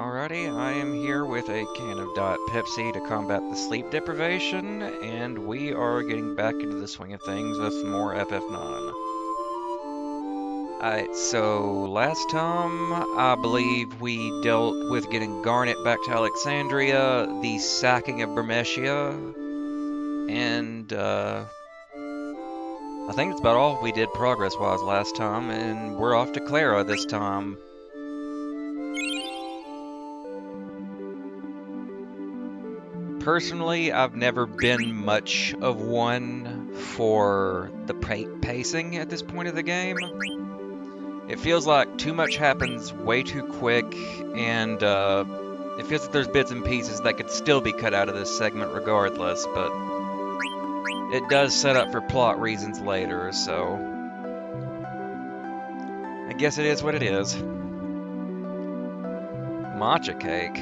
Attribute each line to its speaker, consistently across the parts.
Speaker 1: Alrighty, I am here with a can of Diet Pepsi to combat the sleep deprivation, and we are getting back into the swing of things with some more FF9. Alright, so last time I believe we dealt with getting Garnet back to Alexandria, the sacking of Bermesia, and I think that's about all we did progress-wise last time, and we're off to Clara this time. Personally, I've never been much of one for the pacing at this point of the game. It feels like too much happens way too quick, and it feels like there's bits and pieces that could still be cut out of this segment regardless, but it does set up for plot reasons later, so I guess it is what it is. Matcha cake.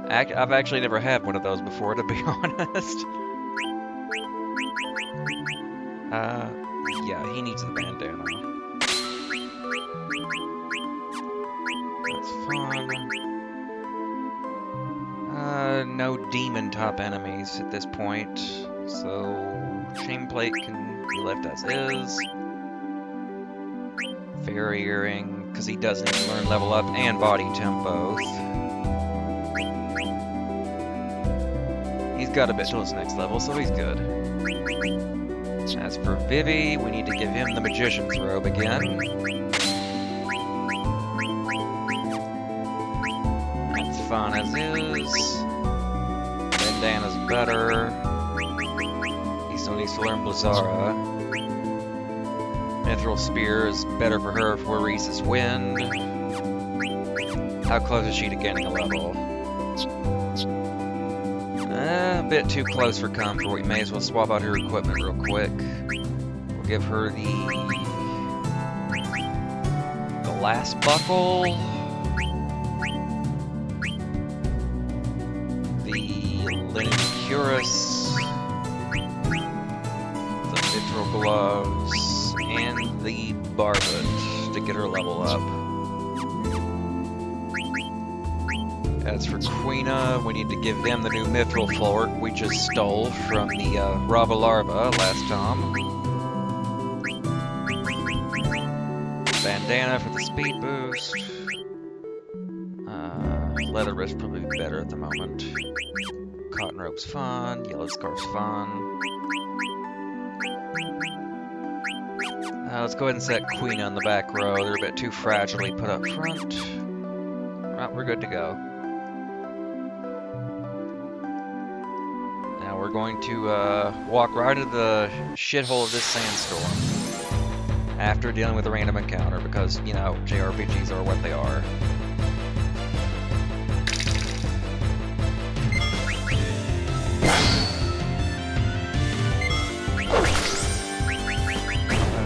Speaker 1: I've actually never had one of those before, to be honest. Yeah, he needs the bandana. That's fun. No demon-type enemies at this point, so chain plate can be left as is. Fairy earring, because he does need to learn level up and body temp both. He's got a bit till his next level, so he's good. As for Vivi, we need to give him the Magician's Robe again. That's fine as is. Bandana's better. He still needs to learn Blizzara. Mithril Spear is better for her for Reese's Wind. How close is she to gaining a level? A bit too close for comfort. We may as well swap out her equipment real quick. We'll give her the Glass Buckle, the Linen Cuirass, the Mithril Gloves, and the Barbet to get her level up. As for Quina, we need to give them the new Mithril Fork we just stole from the Rava Larva last time. Bandana for the speed boost. Leather Wrist probably better at the moment. Cotton Rope's fun, Yellow Scarf's fun. Let's go ahead and set Quina in the back row. They're a bit too fragilely put up front. Right, we're good to go. We're going to walk right into the shithole of this sandstorm after dealing with a random encounter because, you know, JRPGs are what they are.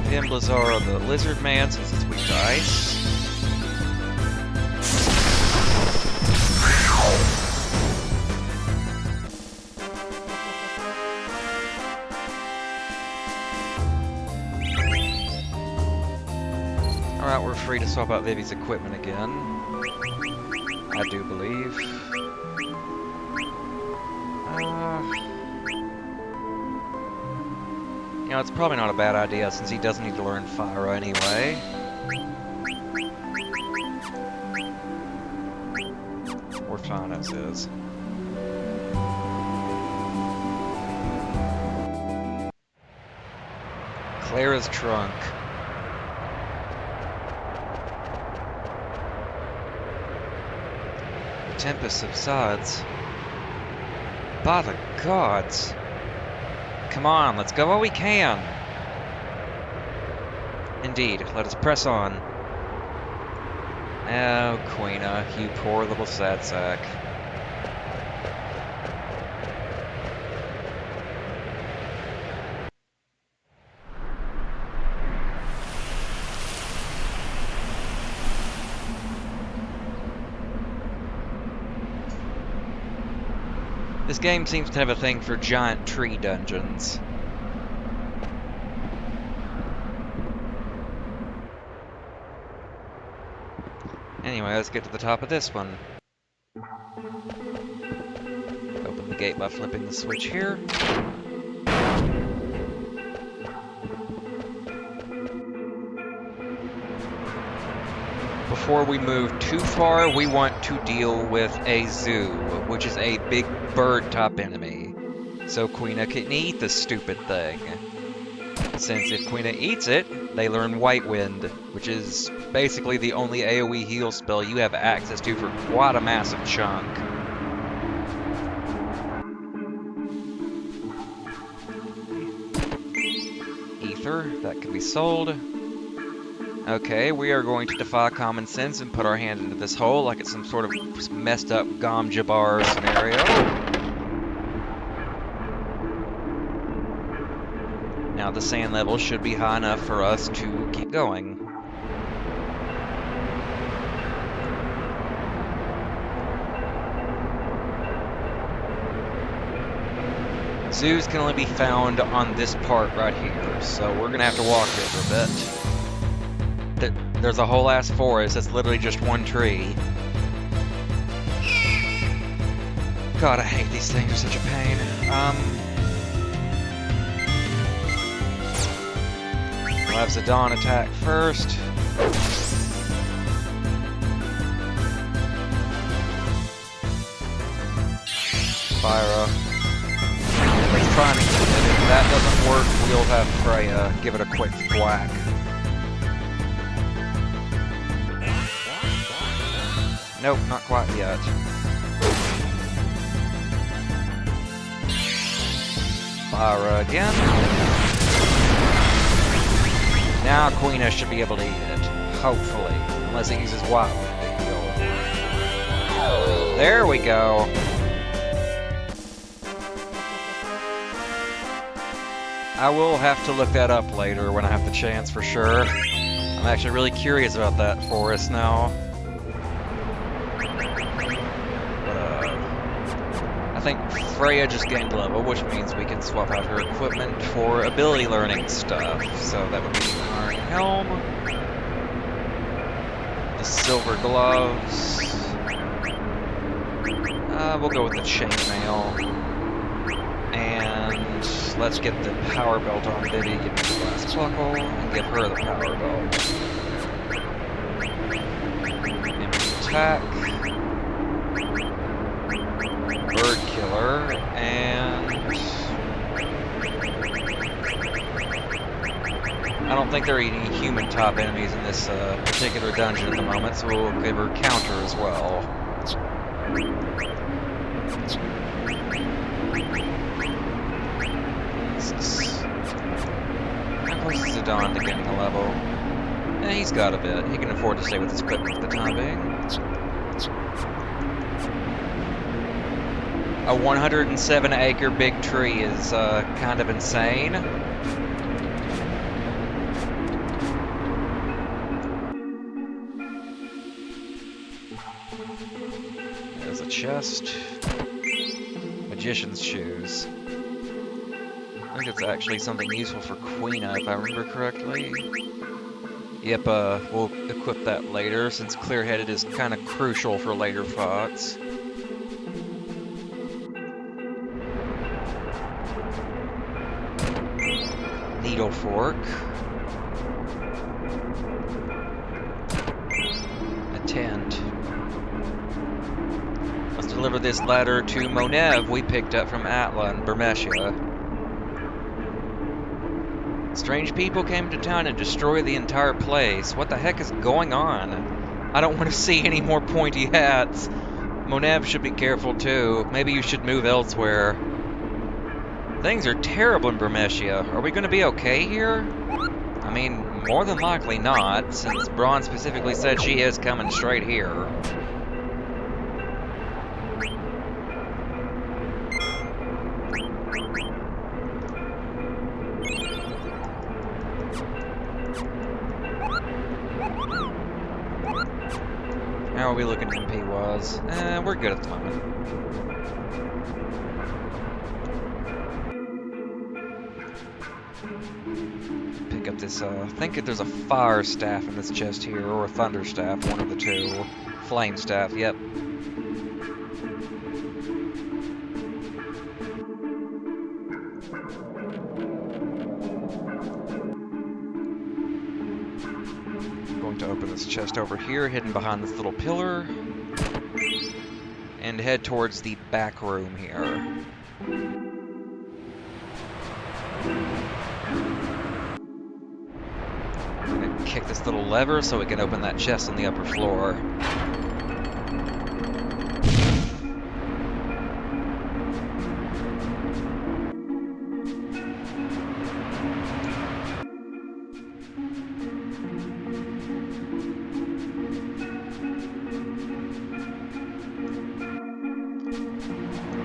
Speaker 1: Him, Blizzara, the Lizard Man, since it's weak to ice. Alright, we're free to swap out Vivi's equipment again. I do believe. You know, it's probably not a bad idea since he doesn't need to learn Fyra anyway. We're fine as is. Clara's trunk. Tempest subsides. By the gods. Come on, let's go while we can. Indeed, let us press on. Oh, Quina, you poor little sad sack. This game seems to have a thing for giant tree dungeons. Anyway, let's get to the top of this one. Open the gate by flipping the switch here. Before we move too far, we want to deal with a zoo, which is a big bird-type enemy. So Quina can eat the stupid thing. Since if Quina eats it, they learn White Wind, which is basically the only AoE heal spell you have access to for quite a massive chunk. Ether, that can be sold. Okay, we are going to defy common sense and put our hand into this hole like it's some sort of messed up Gom Jabbar scenario. Now the sand level should be high enough for us to keep going. Zoos can only be found on this part right here, so we're gonna have to walk here for a bit. There's a whole ass forest that's literally just one tree. God, I hate these things, they're such a pain. We'll have Zidane attack first. Spyro. He's trying to get it. If that doesn't work, we'll have Freya give it a quick whack. Nope, not quite yet. Spyro again. Now Quina should be able to eat it, hopefully, unless it uses White Wind to heal. There we go. I will have to look that up later when I have the chance for sure. I'm actually really curious about that forest now. I think Freya just gained level, which means we can swap out her equipment for ability learning stuff. So that would be the Iron Helm, the Silver Gloves. We'll go with the Chainmail, and let's get the Power Belt on Vivi, give me the Glass Buckle, and give her the Power Belt. Attack. Bird Killer, and I don't think there are any human top enemies in this particular dungeon at the moment, so we'll give her Counter as well. How close is Zidane to getting a level? Yeah, he's got a bit. He can afford to stay with his equipment for the time being. A 107-acre big tree is kind of insane. There's a chest. Magician's shoes. I think it's actually something useful for Quina, if I remember correctly. Yep, we'll equip that later, since Clear-Headed is kind of crucial for later fights. Needle Fork. A tent. Let's deliver this ladder to Monev we picked up from Atla in Burmecia. Strange people came to town and destroyed the entire place. What the heck is going on? I don't want to see any more pointy hats. Monev should be careful too. Maybe you should move elsewhere. Things are terrible in Burmecia. Are we going to be okay here? I mean, more than likely not, since Braun specifically said she is coming straight here. How are we looking MP-wise? We're good at the moment. Pick up this, I think there's a fire staff in this chest here, or a thunder staff, one of the two. Flame staff, yep. going to open this chest over here, hidden behind this little pillar, and head towards the back room here. I'm gonna kick this little lever so we can open that chest on the upper floor.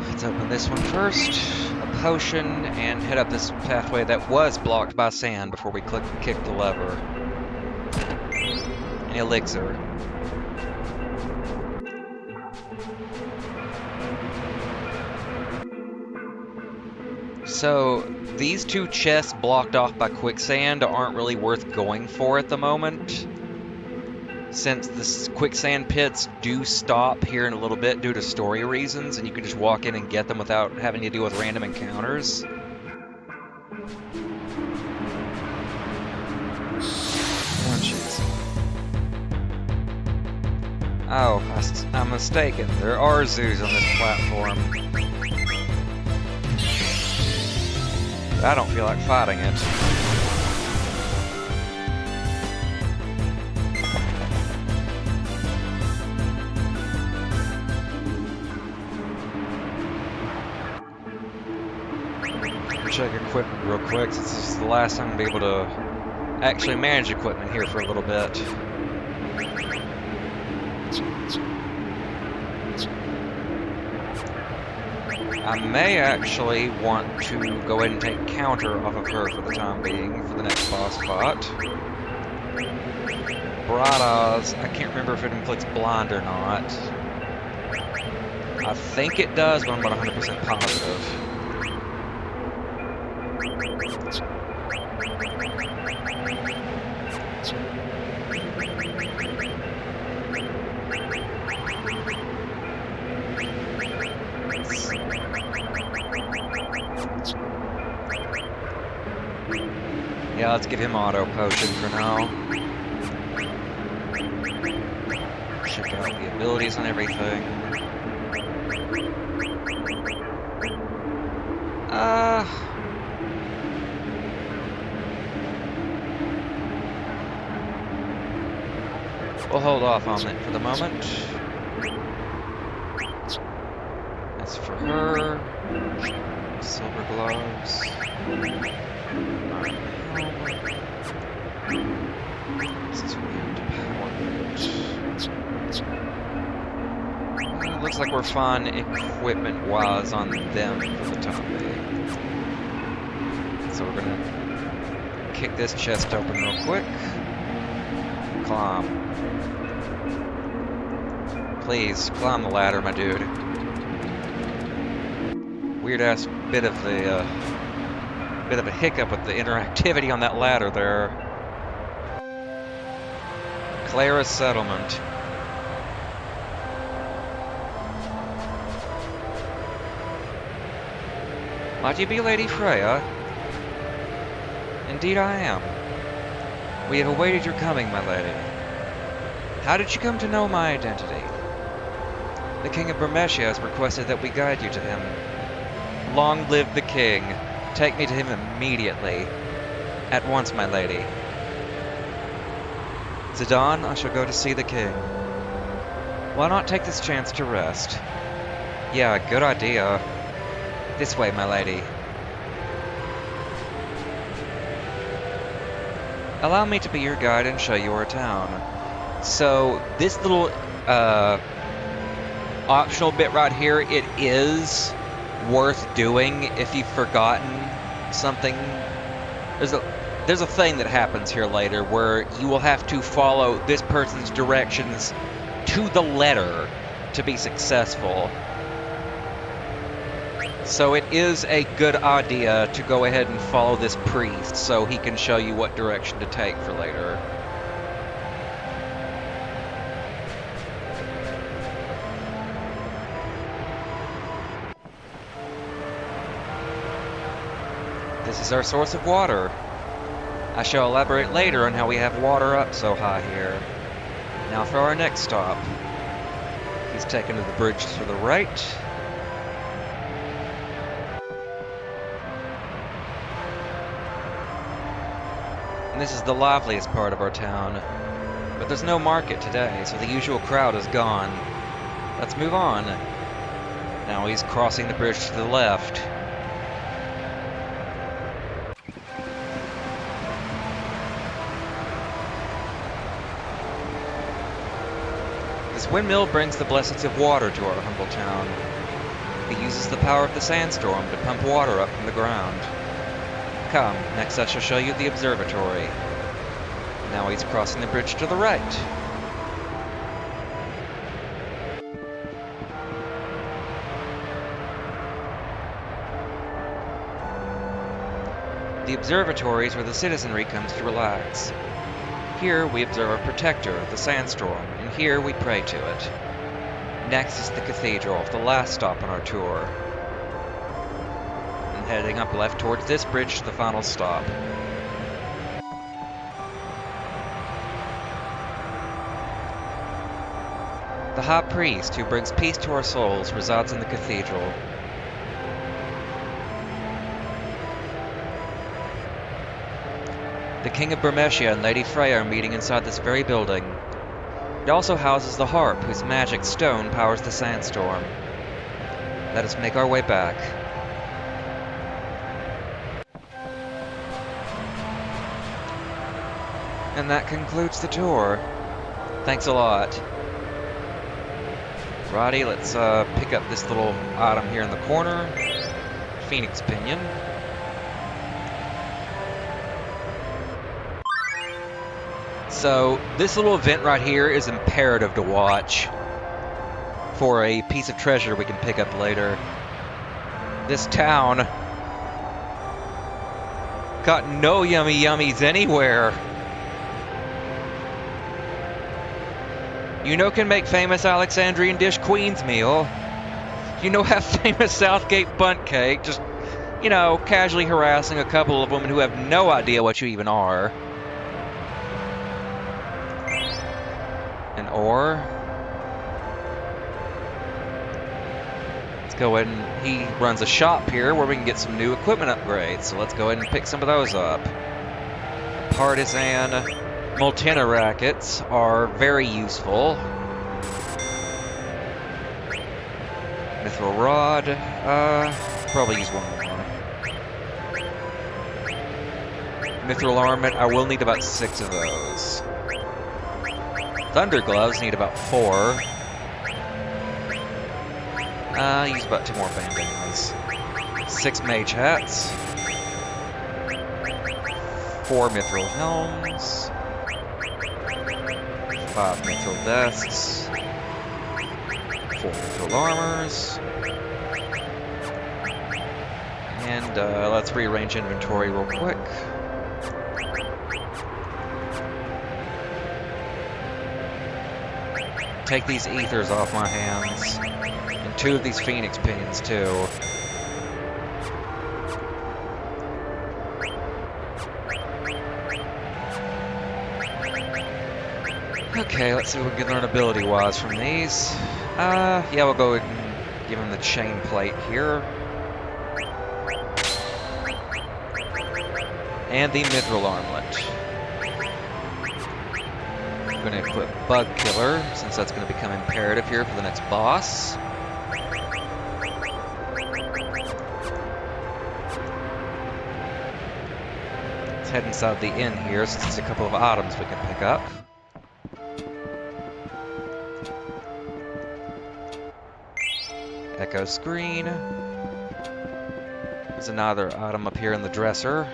Speaker 1: Let's open this one first, a potion, and head up this pathway that was blocked by sand before we kick the lever. An elixir. So, these two chests blocked off by quicksand aren't really worth going for at the moment, since the quicksand pits do stop here in a little bit due to story reasons, and you can just walk in and get them without having to deal with random encounters. Oh, jeez. Oh, I'm mistaken. There are zoos on this platform. I don't feel like fighting it. Check equipment real quick, since this is the last time I'm going to be able to actually manage equipment here for a little bit. I may actually want to go ahead and take counter off of her for the time being, for the next boss fight. Bright Eyes, I can't remember if it inflicts blind or not. I think it does, but I'm not 100% positive. Yeah, let's give him auto potion for now. Check out the abilities and everything. We'll hold off on it for the moment. That's for her. Silver gloves. This is weird. It looks like we're fine equipment-wise on them for the time being. So we're gonna kick this chest open real quick. Climb. Please, climb the ladder, my dude. Weird-ass bit of a hiccup with the interactivity on that ladder there. Clara Settlement. Might you be Lady Freya? Indeed I am. We have awaited your coming, my lady. How did you come to know my identity? The King of Bermeshia has requested that we guide you to him. Long live the King. Take me to him immediately. At once, my lady. Zidane, I shall go to see the King. Why not take this chance to rest? Yeah, good idea. This way, my lady. Allow me to be your guide and show you our town. So, this little, optional bit right here, it is worth doing if you've forgotten something. There's a thing that happens here later where you will have to follow this person's directions to the letter to be successful. So it is a good idea to go ahead and follow this priest so he can show you what direction to take for later. This is our source of water. I shall elaborate later on how we have water up so high here. Now for our next stop. He's taken to the bridge to the right. And this is the liveliest part of our town. But there's no market today, so the usual crowd is gone. Let's move on. Now he's crossing the bridge to the left. This windmill brings the blessings of water to our humble town. It uses the power of the sandstorm to pump water up from the ground. Come, next I shall show you the observatory. Now he's crossing the bridge to the right. The observatory is where the citizenry comes to relax. Here we observe our protector, the sandstorm, and here we pray to it. Next is the cathedral, the last stop on our tour. And heading up left towards this bridge to the final stop. The high priest, who brings peace to our souls, resides in the cathedral. The King of Burmecia and Lady Freya are meeting inside this very building. It also houses the harp, whose magic stone powers the sandstorm. Let us make our way back. And that concludes the tour. Thanks a lot. Righty, let's pick up this little item here in the corner. Phoenix Pinion. So, this little event right here is imperative to watch for a piece of treasure we can pick up later. This town got no yummy yummies anywhere. You know can make famous Alexandrian dish Queen's meal. You know have famous Southgate bundt cake, just, you know, casually harassing a couple of women who have no idea what you even are. An ore. Let's go ahead and he runs a shop here where we can get some new equipment upgrades, so let's go ahead and pick some of those up. Partisan Multina rackets are very useful. Mithril rod, probably use one more. Mithril armament, I will need about 6 of those. Thunder gloves need about 4. Use about 2 more bandanas. 6 mage hats. 4 mithril helms. 5 mithril vests, 4 mithril armors, and let's rearrange inventory real quick. Take these ethers off my hands, and 2 of these phoenix pinions too. Okay, let's see what we can learn ability-wise from these. Yeah, we'll go ahead and give him the chain plate here. And the mithril armlet. I'm going to equip Bug Killer, since that's going to become imperative here for the next boss. Let's head inside the inn here, since there's a couple of items we can pick up. Echo screen. There's another item up here in the dresser.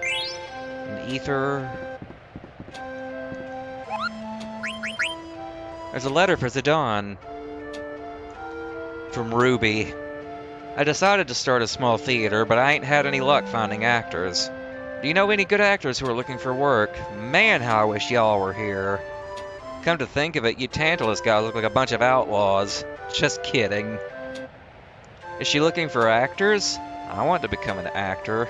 Speaker 1: An ether. There's a letter for Zidane. From Ruby. I decided to start a small theater, but I ain't had any luck finding actors. Do you know any good actors who are looking for work? Man, how I wish y'all were here. Come to think of it, you Tantalus guys look like a bunch of outlaws. Just kidding. Is she looking for actors? I want to become an actor.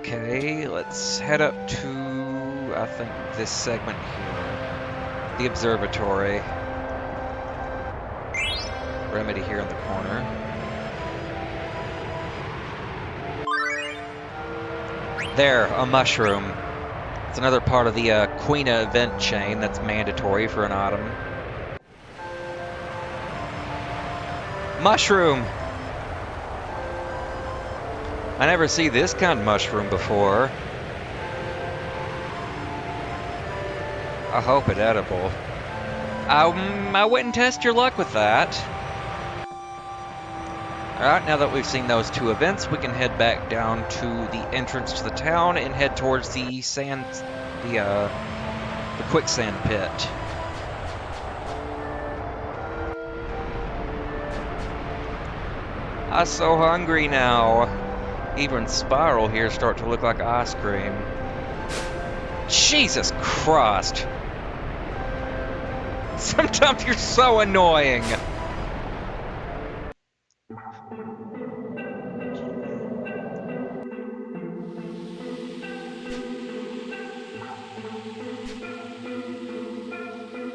Speaker 1: Okay, let's head up to, I think, this segment here. The observatory. Remedy here in the corner. There, a mushroom. It's another part of the Quina event chain that's mandatory for an item. Mushroom! I never see this kind of mushroom before. I hope it's edible. I wouldn't test your luck with that. Alright, now that we've seen those two events, we can head back down to the entrance to the town and head towards the quicksand pit. I'm so hungry now. Even Spiral here start to look like ice cream. Jesus Christ! Sometimes you're so annoying!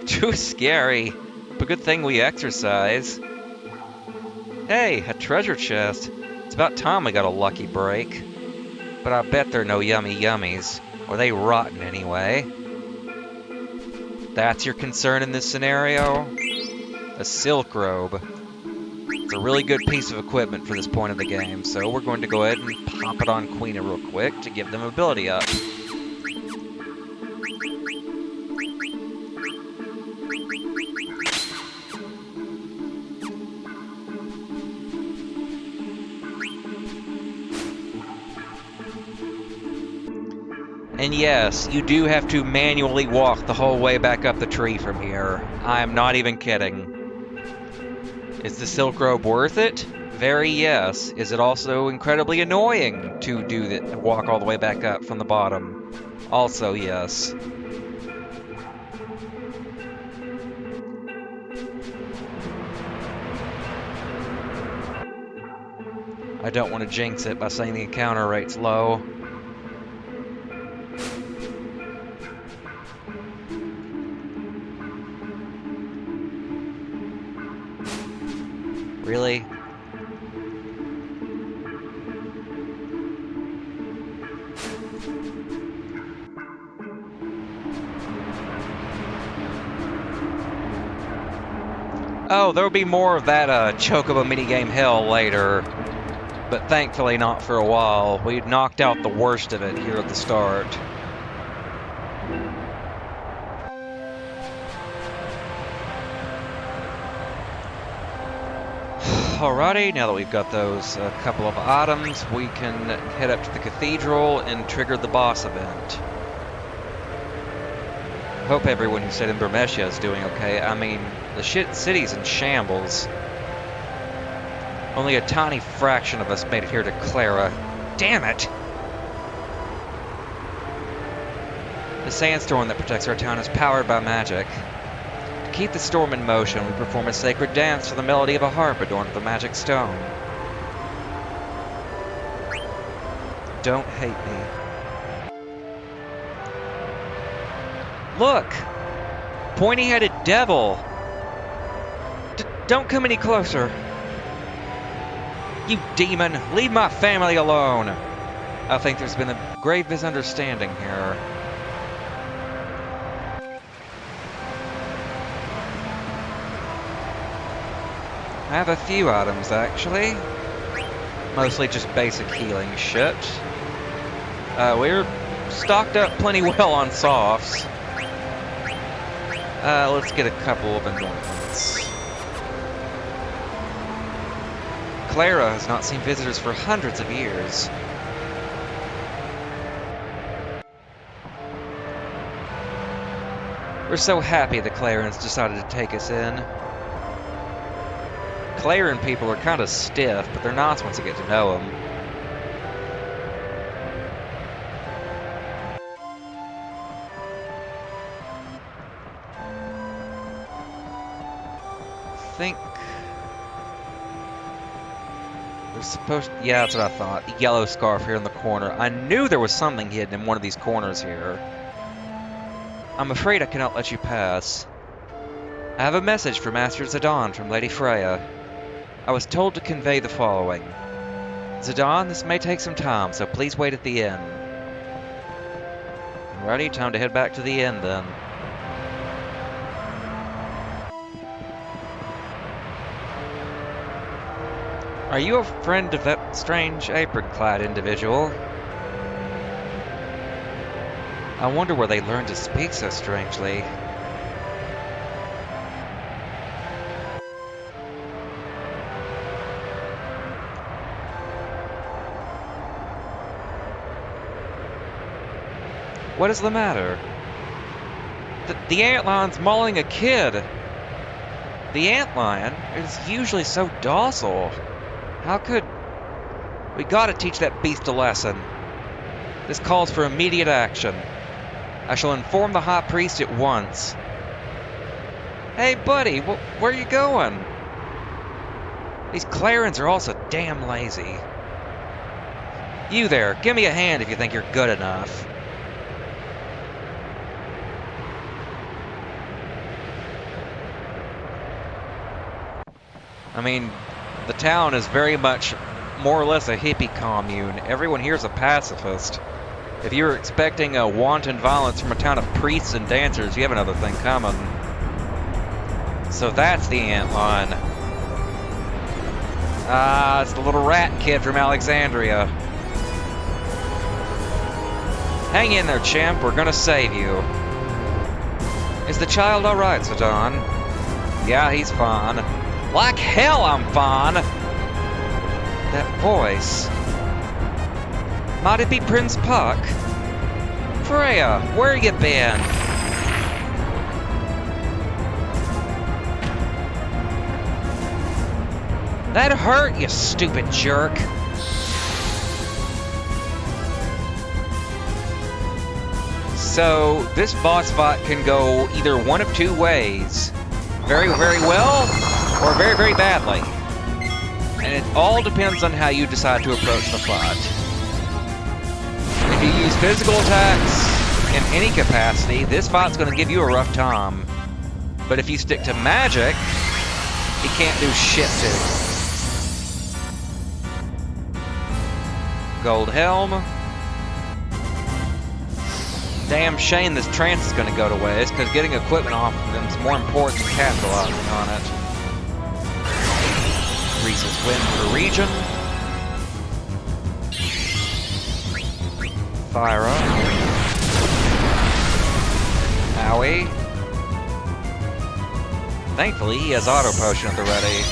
Speaker 1: Too scary, but good thing we exercise. Hey, a treasure chest. It's about time we got a lucky break. But I bet there are no yummy yummies, or they rotten anyway. That's your concern in this scenario? A silk robe. It's a really good piece of equipment for this point of the game, so we're going to go ahead and pop it on Quina real quick to give them ability up. And yes, you do have to manually walk the whole way back up the tree from here. I am not even kidding. Is the silk robe worth it? Very yes. Is it also incredibly annoying to do that, walk all the way back up from the bottom? Also yes. I don't want to jinx it by saying the encounter rate's low. Really? Oh, there'll be more of that Chocobo minigame hell later, but thankfully not for a while. We knocked out the worst of it here at the start. Alrighty, now that we've got those couple of items, we can head up to the cathedral and trigger the boss event. Hope everyone who stayed in Burmeshia is doing okay. I mean, the city's in shambles. Only a tiny fraction of us made it here to Clara. Damn it! The sandstorm that protects our town is powered by magic. To keep the storm in motion, we perform a sacred dance to the melody of a harp adorned with a magic stone. Don't hate me. Look! Pointy-headed devil! Don't come any closer! You demon! Leave my family alone! I think there's been a grave misunderstanding here. I have a few items, actually. Mostly just basic healing shit. We're stocked up plenty well on softs. Let's get a couple of anointments. Clara has not seen visitors for hundreds of years. We're so happy the Clarans decided to take us in. Claran people are kind of stiff, but they're nice once you get to know them. I think There's supposed... Yeah, that's what I thought. The yellow scarf here in the corner. I knew there was something hidden in one of these corners here. I'm afraid I cannot let you pass. I have a message for Master Zidane from Lady Freya. I was told to convey the following. Zidane, this may take some time, so please wait at the inn. Alrighty, time to head back to the inn then. Are you a friend of that strange apron-clad individual? I wonder where they learned to speak so strangely. What is the matter? The antlion's mauling a kid! The antlion is usually so docile. How could... We gotta teach that beast a lesson. This calls for immediate action. I shall inform the High Priest at once. Hey buddy, where are you going? These Clarins are also damn lazy. You there, give me a hand if you think you're good enough. I mean, the town is very much more or less a hippie commune. Everyone here's a pacifist. If you were expecting a wanton violence from a town of priests and dancers, you have another thing coming. So that's the antlion. Ah, it's the little rat kid from Alexandria. Hang in there, champ. We're gonna save you. Is the child alright, Zidane? Yeah, he's fine. Like hell I'm fine! That voice... Might it be Prince Puck? Freya, where you been? That hurt, you stupid jerk! So, this boss fight can go either one of two ways. Very, very well, or very, very badly. And it all depends on how you decide to approach the fight. If you use physical attacks in any capacity, this fight's going to give you a rough time. But if you stick to magic, you can't do shit to. Gold helm. Damn shame this trance is going to go to waste, because getting equipment off of them is more important than capitalizing on it. Reese's win for region. Fire up. Owie. Thankfully, he has auto potion at the ready.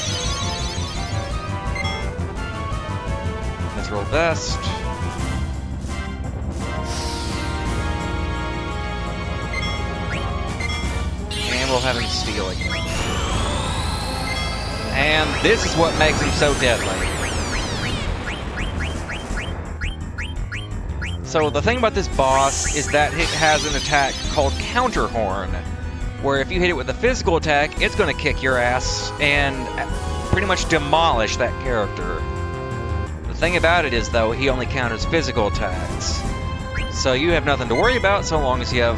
Speaker 1: Mithril vest. And we'll have him stealing. And this is what makes him so deadly. So the thing about this boss is that it has an attack called Counter Horn, where if you hit it with a physical attack, it's going to kick your ass and pretty much demolish that character. The thing about it is, though, he only counters physical attacks. So you have nothing to worry about so long as you have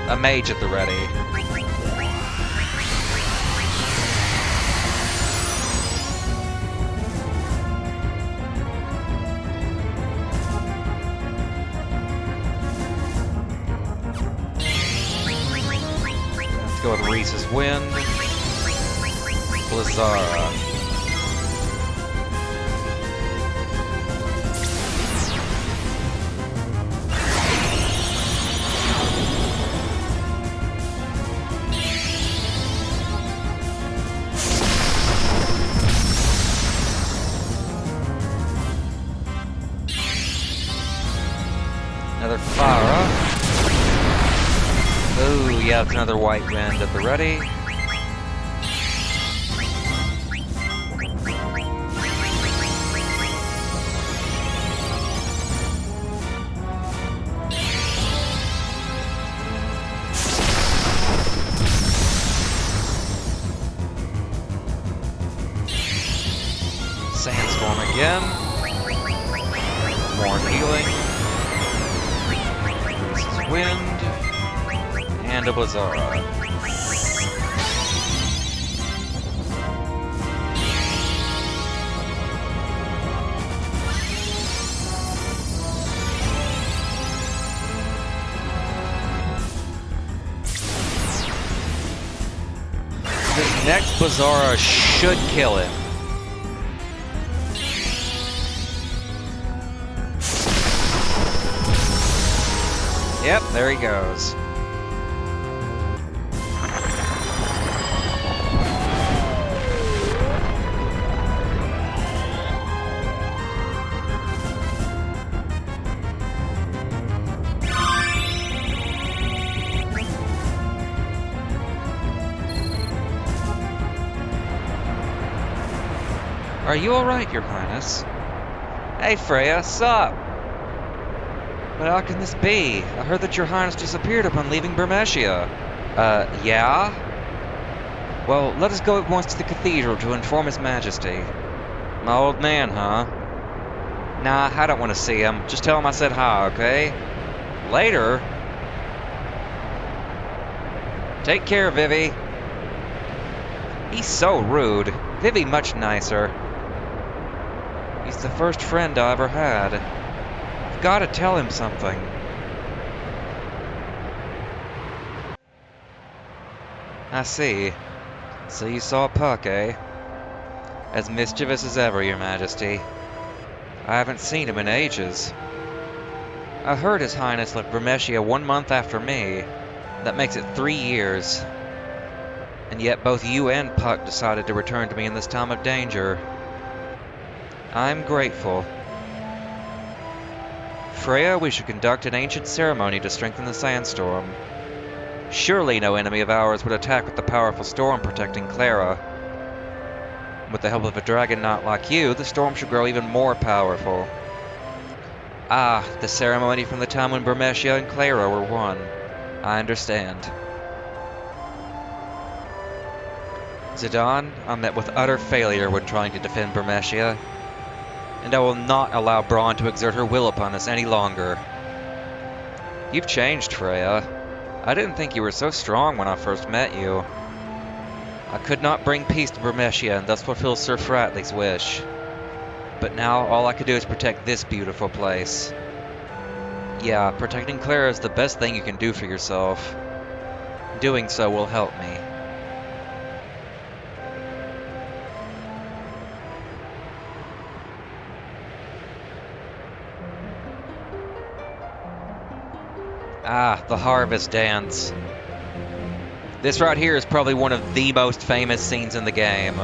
Speaker 1: a mage at the ready. Go with Reese's Wind. Blizzara. Another Farah. Ooh, yeah, it's another white wind at the ready. Sandstorming again. More healing. This is wind. And a Blizzara. This next Blizzara should kill him. Yep, there he goes. Are you alright, Your Highness? Hey, Freya, sup? But how can this be? I heard that Your Highness disappeared upon leaving Burmecia. Yeah? Well, let us go at once to the cathedral to inform His Majesty. My old man, huh? Nah, I don't want to see him. Just tell him I said hi, okay? Later? Take care, Vivi. He's so rude. Vivi much nicer. He's the first friend I ever had. I've got to tell him something. I see. So you saw Puck, eh? As mischievous as ever, Your Majesty. I haven't seen him in ages. I heard His Highness left Burmecia 1 month after me. That makes it 3 years. And yet both you and Puck decided to return to me in this time of danger. I'm grateful. Freya, we should conduct an ancient ceremony to strengthen the sandstorm. Surely no enemy of ours would attack with the powerful storm protecting Clara. With the help of a dragon knight like you, the storm should grow even more powerful. Ah, the ceremony from the time when Burmecia and Clara were one. I understand. Zidane, I met with utter failure when trying to defend Burmecia, and I will not allow Braun to exert her will upon us any longer. You've changed, Freya. I didn't think you were so strong when I first met you. I could not bring peace to Burmecia and thus fulfill Sir Fratley's wish. But now all I could do is protect this beautiful place. Yeah, protecting Clara is the best thing you can do for yourself. Doing so will help me. Ah, the Harvest Dance. This right here is probably one of the most famous scenes in the game.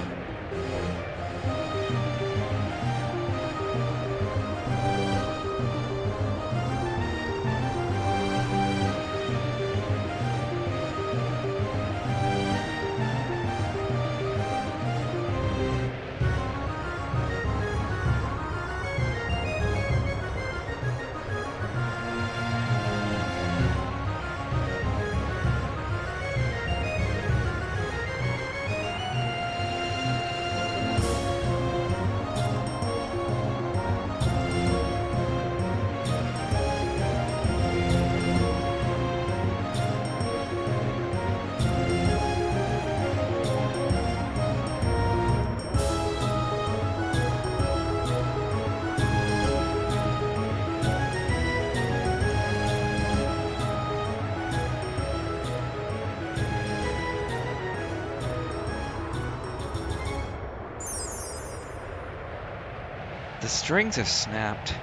Speaker 1: The strings have snapped.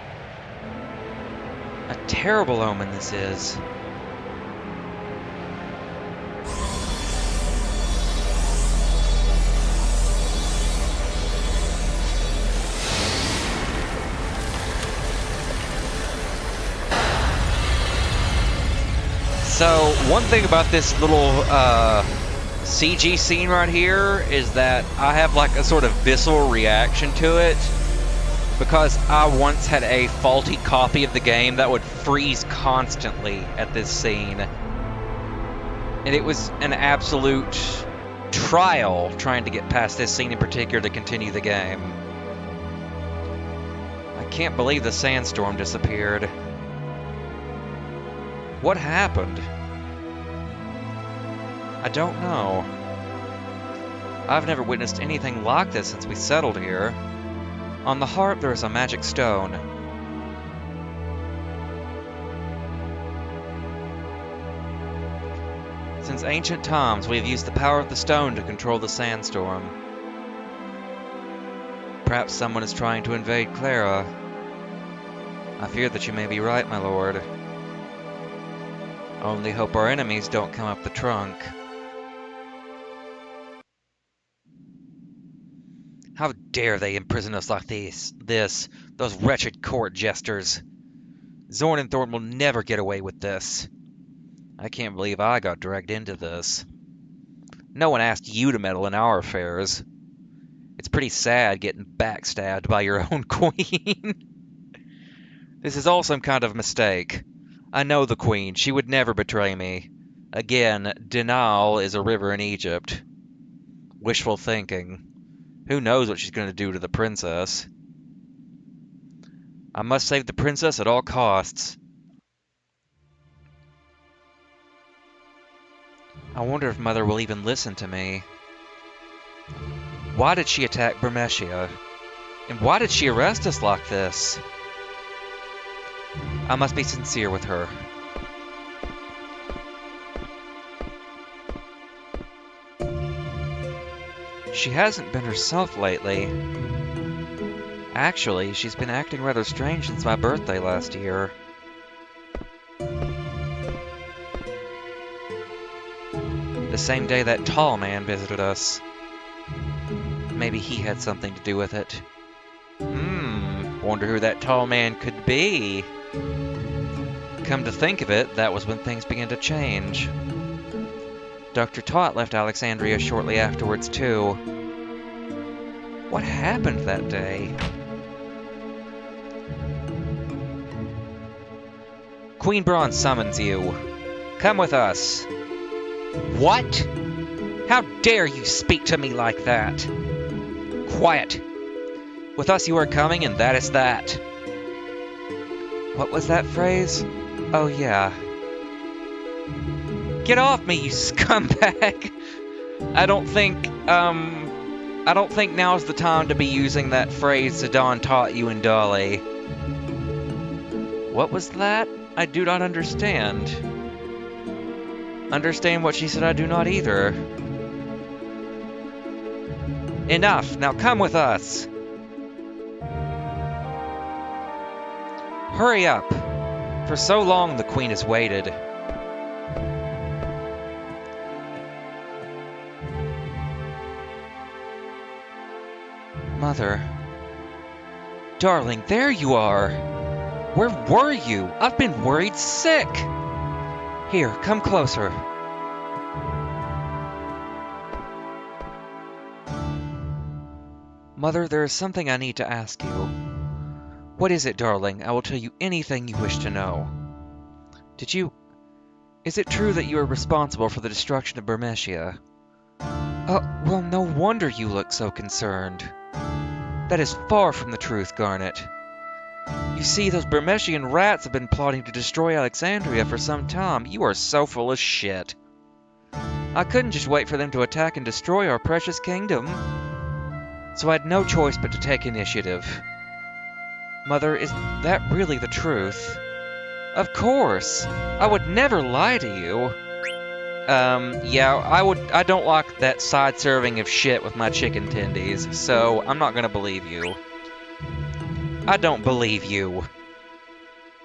Speaker 1: A terrible omen this is. So, one thing about this little CG scene right here is that I have like a sort of visceral reaction to it. Because I once had a faulty copy of the game that would freeze constantly at this scene. And it was an absolute trial trying to get past this scene in particular to continue the game. Can't believe the sandstorm disappeared. What happened? I don't know. I've never witnessed anything like this since we settled here. On the harp there is a magic stone. Since ancient times, we have used the power of the stone to control the sandstorm. Perhaps someone is trying to invade Clara. I fear that you may be right, my lord. Only hope our enemies don't come up the trunk. How dare they imprison us like those wretched court jesters. Zorn and Thorn will never get away with this. I can't believe I got dragged into this. No one asked you to meddle in our affairs. It's pretty sad getting backstabbed by your own queen. This is all some kind of mistake. I know the queen. She would never betray me. Again, Dinal is a river in Egypt. Wishful thinking. Who knows what she's going to do to the princess? I must save the princess at all costs. I wonder if Mother will even listen to me. Why did she attack Burmeshia? And why did she arrest us like this? I must be sincere with her. She hasn't been herself lately. Actually, she's been acting rather strange since my birthday last year. The same day that tall man visited us. Maybe he had something to do with it. Wonder who that tall man could be. Come to think of it, that was when things began to change. Dr. Tot left Alexandria shortly afterwards, too. What happened that day? Queen Braun summons you. Come with us. What? How dare you speak to me like that? Quiet. With us you are coming, and that is that. What was that phrase? Oh, yeah. Get off me, you scumbag! I don't think now's the time to be using that phrase Zidane taught you in Dolly. What was that? I do not understand. Understand what she said I do not either. Enough! Now come with us! Hurry up! For so long the Queen has waited. Mother. Darling, there you are! Where were you? I've been worried sick! Here, come closer. Mother, there is something I need to ask you. What is it, darling? I will tell you anything you wish to know. Is it true that you are responsible for the destruction of Burmeshia? Well, no wonder you look so concerned. That is far from the truth, Garnet. You see, those Burmeshian rats have been plotting to destroy Alexandria for some time. You are so full of shit. I couldn't just wait for them to attack and destroy our precious kingdom. So I had no choice but to take initiative. Mother, is that really the truth? Of course! I would never lie to you. Yeah, I don't like that side serving of shit with my chicken tendies, so I'm not gonna believe you. I don't believe you.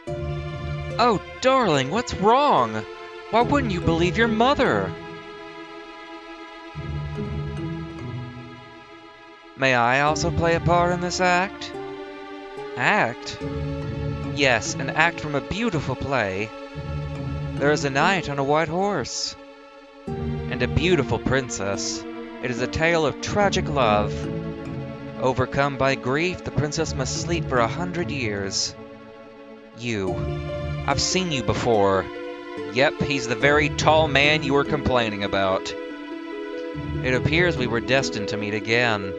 Speaker 1: Oh, darling, what's wrong? Why wouldn't you believe your mother? May I also play a part in this act? Act? Yes, an act from a beautiful play. There is a knight on a white horse. And a beautiful princess. It is a tale of tragic love. Overcome by grief, the princess must sleep for 100 years. You. I've seen you before. Yep, he's the very tall man you were complaining about. It appears we were destined to meet again.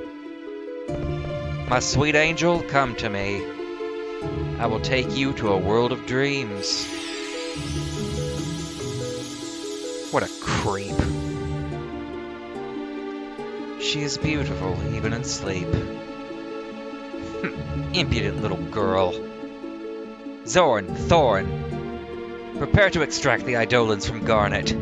Speaker 1: My sweet angel, come to me. I will take you to a world of dreams. What a creep. She is beautiful, even in sleep. Impudent little girl. Zorn, Thorn, prepare to extract the Eidolons from Garnet.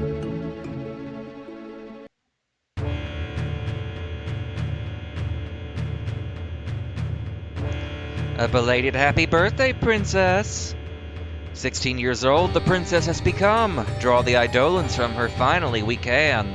Speaker 1: A belated happy birthday, princess! 16 years old, the princess has become. Draw the Eidolons from her, finally we can.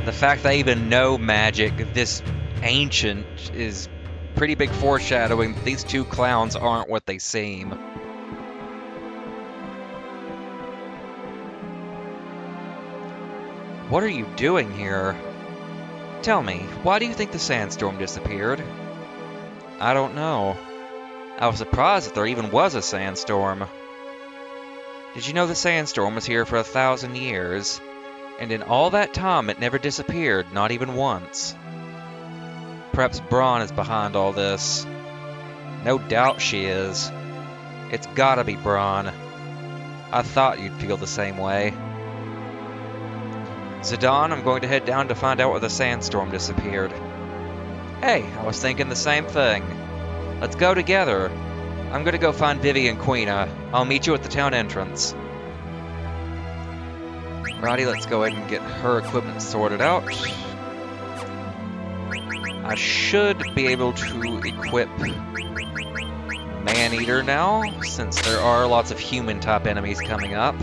Speaker 1: The fact that I even know magic this ancient is pretty big foreshadowing that these two clowns aren't what they seem. What are you doing here? Tell me, why do you think the sandstorm disappeared? I don't know. I was surprised that there even was a sandstorm. Did you know the sandstorm was here for 1,000 years? And in all that time, it never disappeared, not even once. Perhaps Braun is behind all this. No doubt she is. It's gotta be Braun. I thought you'd feel the same way. Zidane, I'm going to head down to find out where the sandstorm disappeared. Hey, I was thinking the same thing. Let's go together. I'm gonna go find Vivi and Quina. I'll meet you at the town entrance. Righty, let's go ahead and get her equipment sorted out. I should be able to equip Maneater now, since there are lots of human-type enemies coming up.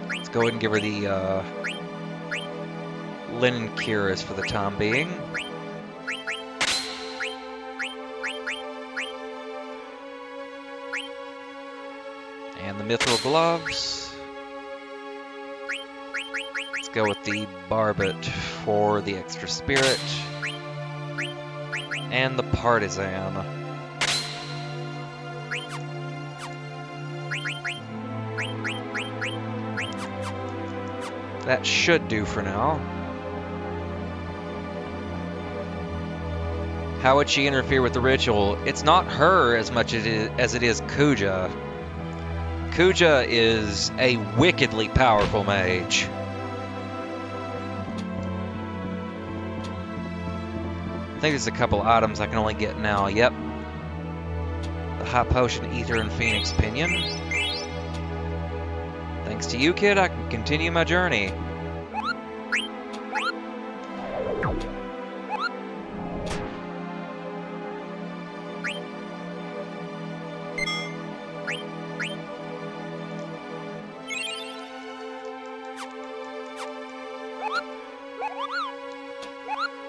Speaker 1: Let's go ahead and give her the Linen Cures for the time being. And the Mithril Gloves. Let's go with the Barbet for the extra spirit. And the Partisan. That should do for now. How would she interfere with the ritual? It's not her as much as it is Kuja. Kuja is a wickedly powerful mage. I think there's a couple items I can only get now. Yep. The High Potion, Ether, and Phoenix Pinion. Thanks to you, kid, I can continue my journey.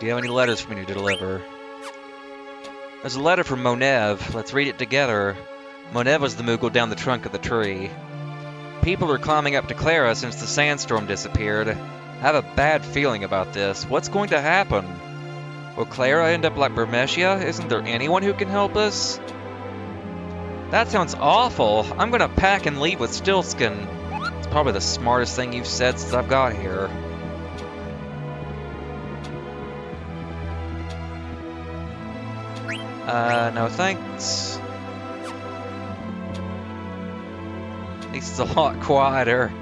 Speaker 1: Do you have any letters for me to deliver? There's a letter from Monev. Let's read it together. Monev was the Moogle down the trunk of the tree. People are climbing up to Clara since the sandstorm disappeared. I have a bad feeling about this. What's going to happen? Will Clara end up like Bermesia? Isn't there anyone who can help us? That sounds awful. I'm gonna pack and leave with Stiltskin. It's probably the smartest thing you've said since I've got here. No thanks. At least it's a lot quieter.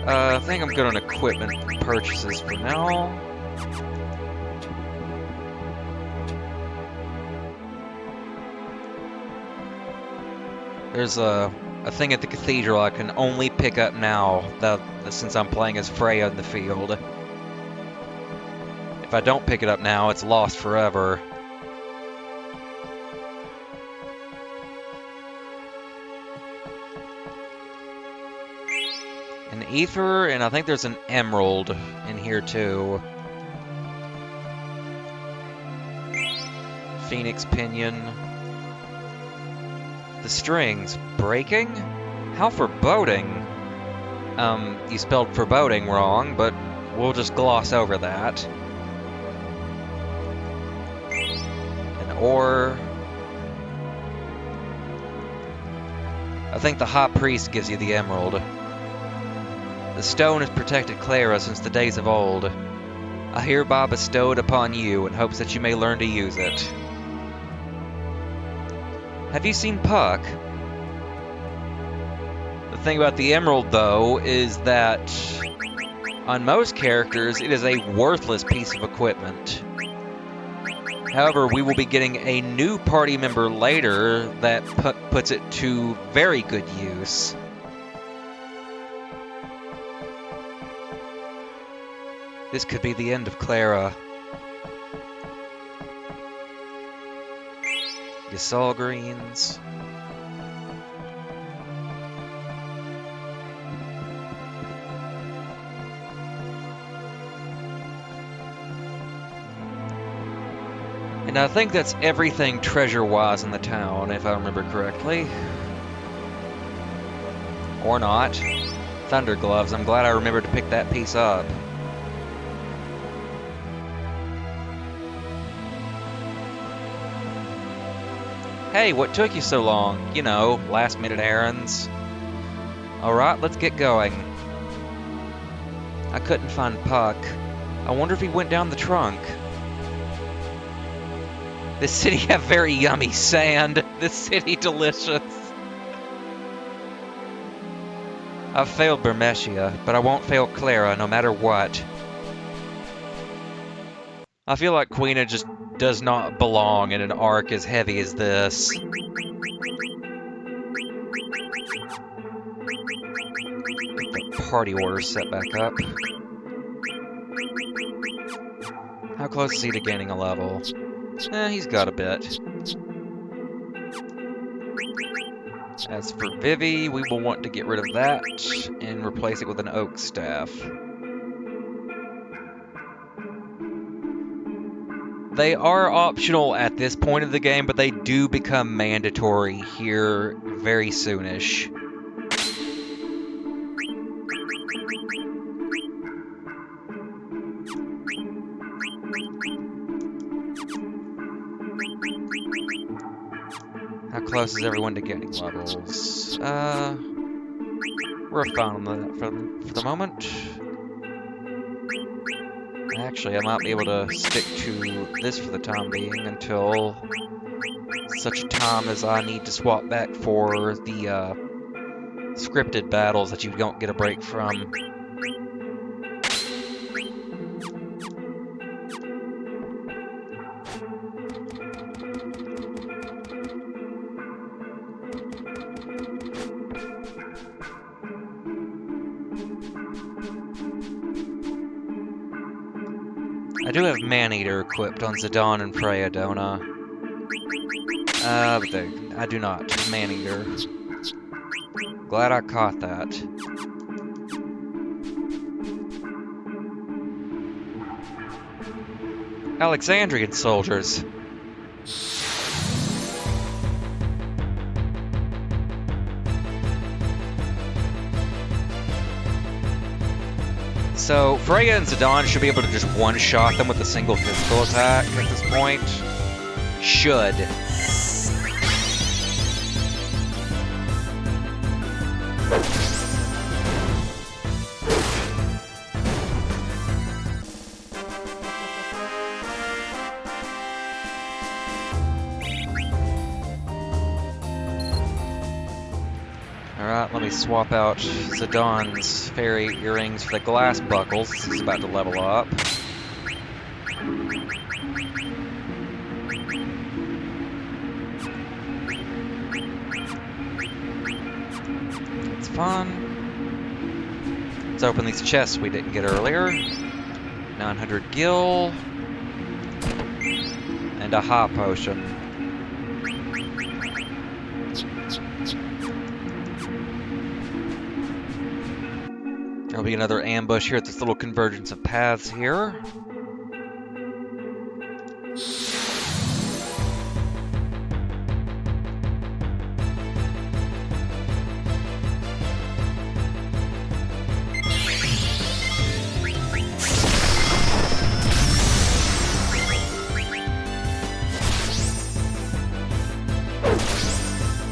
Speaker 1: I think I'm good on equipment purchases for now. There's a thing at the cathedral I can only pick up now, since I'm playing as Freya in the field. If I don't pick it up now, it's lost forever. An ether, and I think there's an emerald in here too. Phoenix Pinion. The strings breaking? How foreboding. You spelled foreboding wrong, but we'll just gloss over that. An ore. I think the High Priest gives you the emerald. The stone has protected Clara since the days of old. I hereby bestow it upon you in hopes that you may learn to use it. Have you seen Puck? The thing about the emerald, though, is that on most characters, it is a worthless piece of equipment. However, we will be getting a new party member later that puts it to very good use. This could be the end of Clara. Yssal greens. And I think that's everything treasure-wise in the town, if I remember correctly. Or not. Thunder gloves. I'm glad I remembered to pick that piece up. Hey, what took you so long? You know, last-minute errands. Alright, let's get going. I couldn't find Puck. I wonder if he went down the trunk. This city have very yummy sand. This city delicious. I've failed Bermesia, but I won't fail Clara no matter what. I feel like Quina just does not belong in an arc as heavy as this. Get the party order set back up. How close is he to gaining a level? He's got a bit. As for Vivi, we will want to get rid of that and replace it with an oak staff. They are optional at this point of the game, but they do become mandatory here very soonish. How close is everyone to getting levels? We're fine on that for the moment. Actually, I might be able to stick to this for the time being until such a time as I need to swap back for the scripted battles that you don't get a break from. I do have Maneater equipped on Zidane and Freya, don't I? But I do not. Maneater. Glad I caught that. Alexandrian soldiers. So, Freya and Zidane should be able to just one-shot them with a single physical attack at this point. Should. Alright, let me swap out Zidane's fairy earrings for the glass buckles. He's about to level up. It's fun. Let's open these chests we didn't get earlier. 900 gil. And a high potion. There'll be another ambush here at this little convergence of paths here.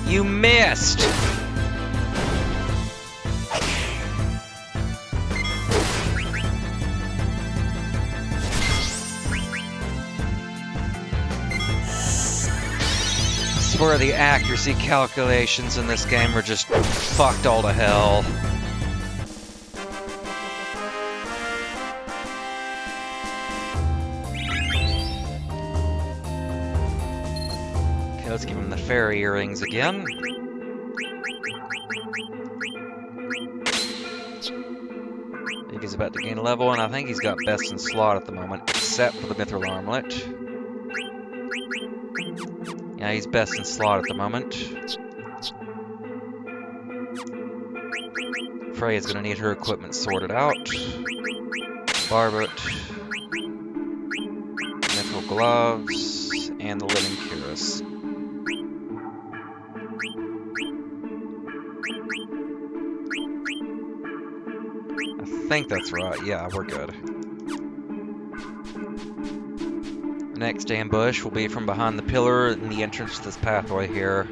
Speaker 1: You missed! I swear the accuracy calculations in this game are just fucked all to hell. Okay, let's give him the fairy earrings again. I think he's about to gain a level, and I think he's got best in slot at the moment, except for the Mithril Armlet. Yeah, he's best in slot at the moment. Freya's gonna need her equipment sorted out. Barbet, Mithril Gloves, and the Living Cuirass. I think that's right. Yeah, we're good. The next ambush will be from behind the pillar in the entrance to this pathway here.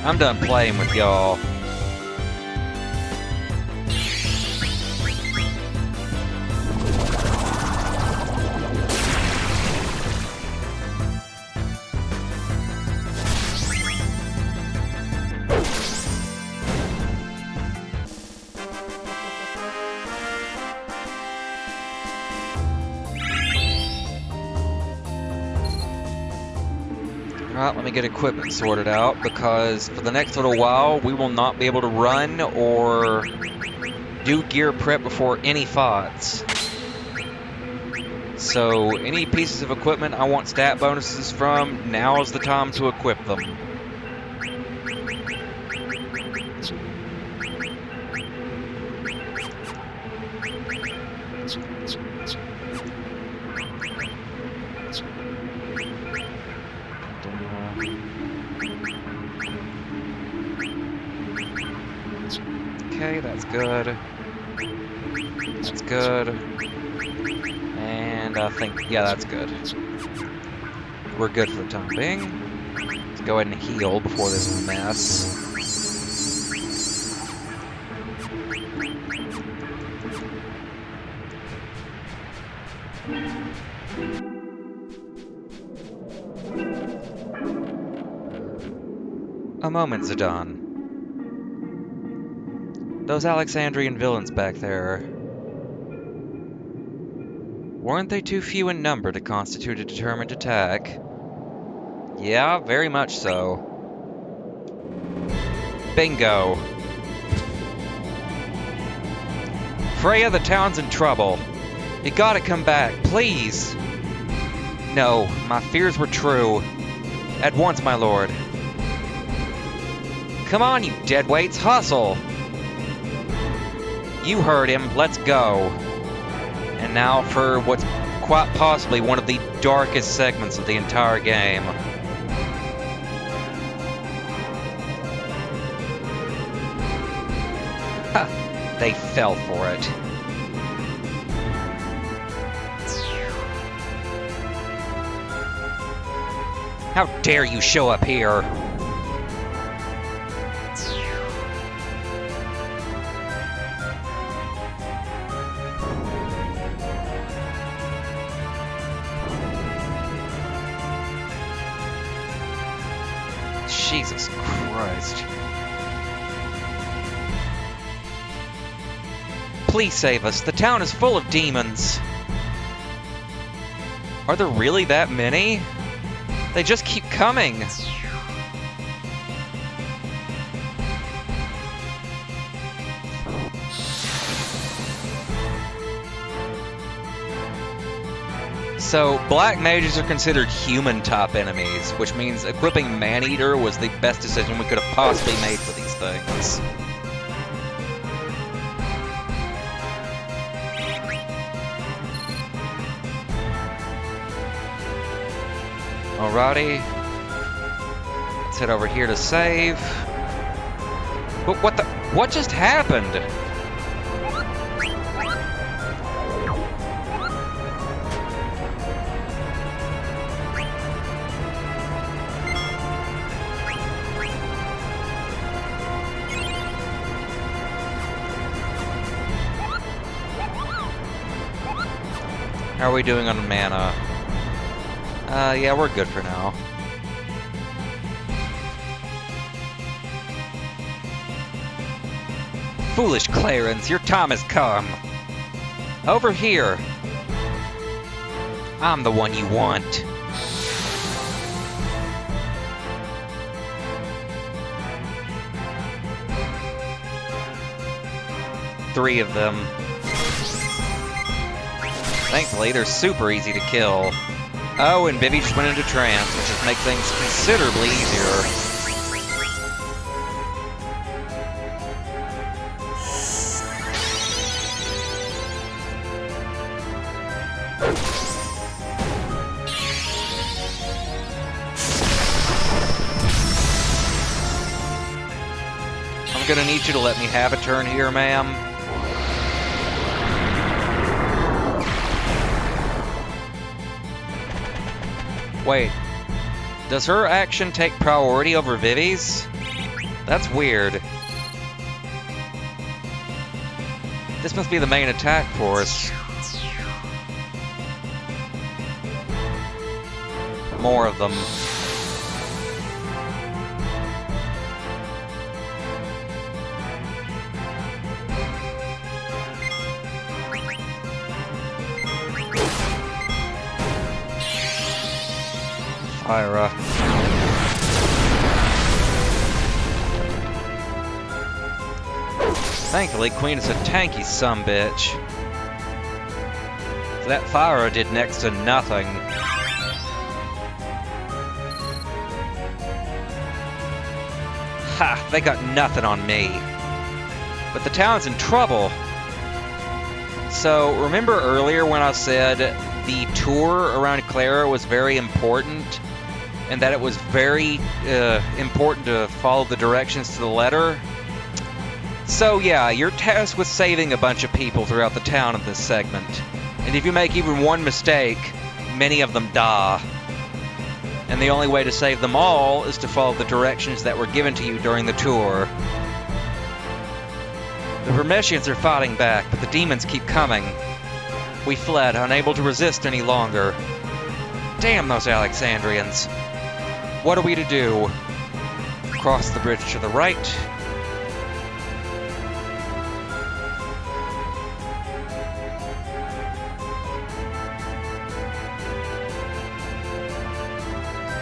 Speaker 1: I'm done playing with y'all. Alright, let me get equipment sorted out, because for the next little while, we will not be able to run or do gear prep before any fights. So, any pieces of equipment I want stat bonuses from, now is the time to equip them. Okay, that's good. That's good. And I think, yeah, that's good. We're good for the time being. Let's go ahead and heal before this is a mess. A moment, Zidane. Those Alexandrian villains back there, weren't they too few in number to constitute a determined attack? Yeah, very much so. Bingo. Freya, the town's in trouble. You gotta come back, please. No, my fears were true. At once, my lord. Come on, you deadweights, hustle! You heard him, let's go. And now for what's quite possibly one of the darkest segments of the entire game. Ha! They fell for it. How dare you show up here? Jesus Christ. Please save us. The town is full of demons. Are there really that many? They just keep coming. So, black mages are considered human-type enemies, which means equipping Maneater was the best decision we could have possibly made for these things. Alrighty. Let's head over here to save. But what the? What just happened? How are we doing on mana? Yeah, we're good for now. Foolish Clarence, your time has come. Over here. I'm the one you want. Three of them. Thankfully, they're super easy to kill. Oh, and Vivi just went into trance, which just makes things considerably easier. I'm gonna need you to let me have a turn here, ma'am. Wait, does her action take priority over Vivi's? That's weird. This must be the main attack for us. More of them. Ira. Thankfully, Queen is a tanky sumbitch. So that Fyra did next to nothing. Ha! They got nothing on me. But the town's in trouble. So, remember earlier when I said the tour around Clara was very important? And that it was very important to follow the directions to the letter? So yeah, you're tasked with saving a bunch of people throughout the town in this segment. And if you make even one mistake, many of them die. And the only way to save them all is to follow the directions that were given to you during the tour. The Vermesians are fighting back, but the demons keep coming. We fled, unable to resist any longer. Damn those Alexandrians. What are we to do? Cross the bridge to the right.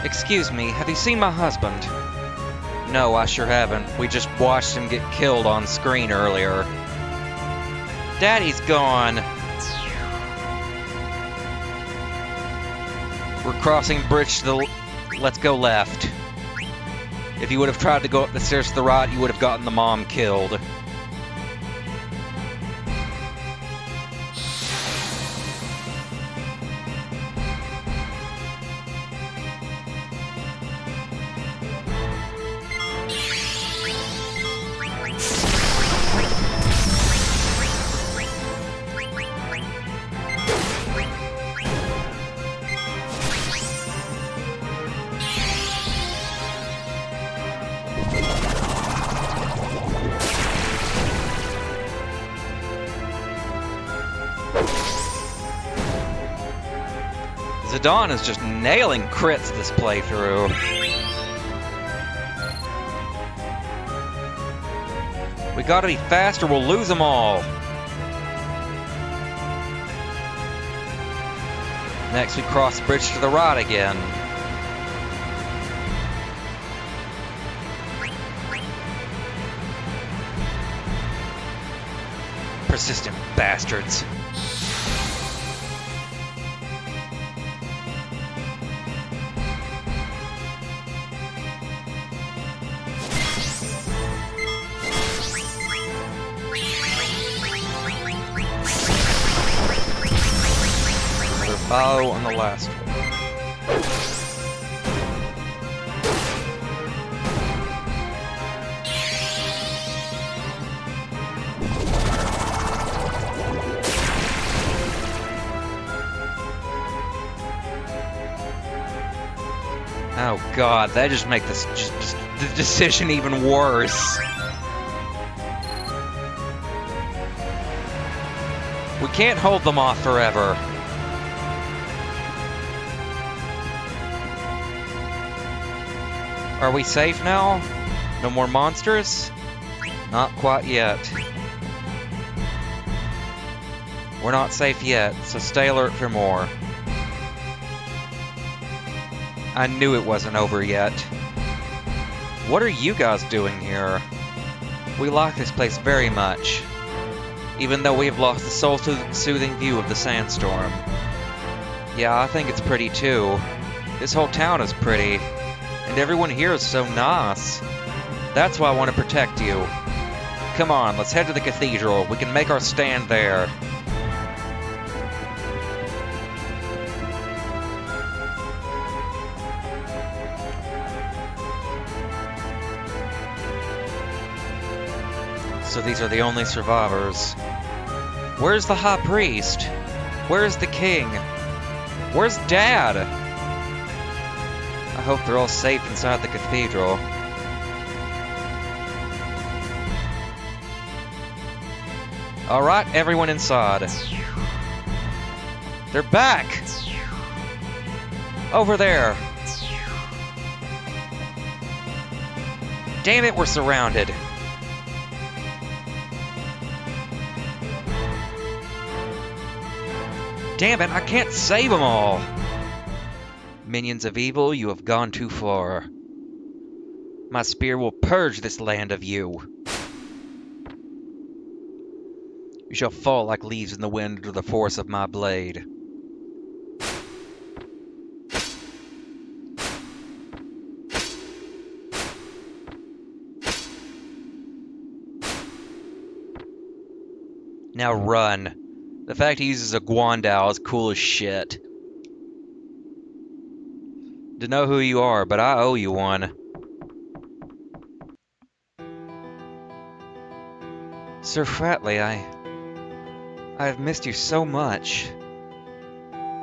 Speaker 1: Excuse me, have you seen my husband? No, I sure haven't. We just watched him get killed on screen earlier. Daddy's gone. We're crossing the bridge to the... Let's go left. If you would have tried to go up the stairs to the right, you would have gotten the mom killed. Zidane is just nailing crits this playthrough. We gotta be fast or we'll lose them all. Next we cross the bridge to the right again. Persistent bastards. Follow on the last one. Oh god, that just makes this just the decision even worse. We can't hold them off forever. Are we safe now? No more monsters? Not quite yet. We're not safe yet, so stay alert for more. I knew it wasn't over yet. What are you guys doing here? We like this place very much, even though we have lost the soul-soothing view of the sandstorm. Yeah, I think it's pretty too. This whole town is pretty, and everyone here is so nice. That's why I want to protect you. Come on, let's head to the cathedral. We can make our stand there. So these are the only survivors. Where's the high priest? Where's the king? Where's Dad? I hope they're all safe inside the cathedral. Alright, everyone inside. They're back! Over there! Damn it, we're surrounded! Damn it, I can't save them all! Minions of evil, you have gone too far. My spear will purge this land of you. You shall fall like leaves in the wind under the force of my blade. Now run. The fact he uses a Guandao is cool as shit. To know who you are, but I owe you one. Sir Fratley, I have missed you so much.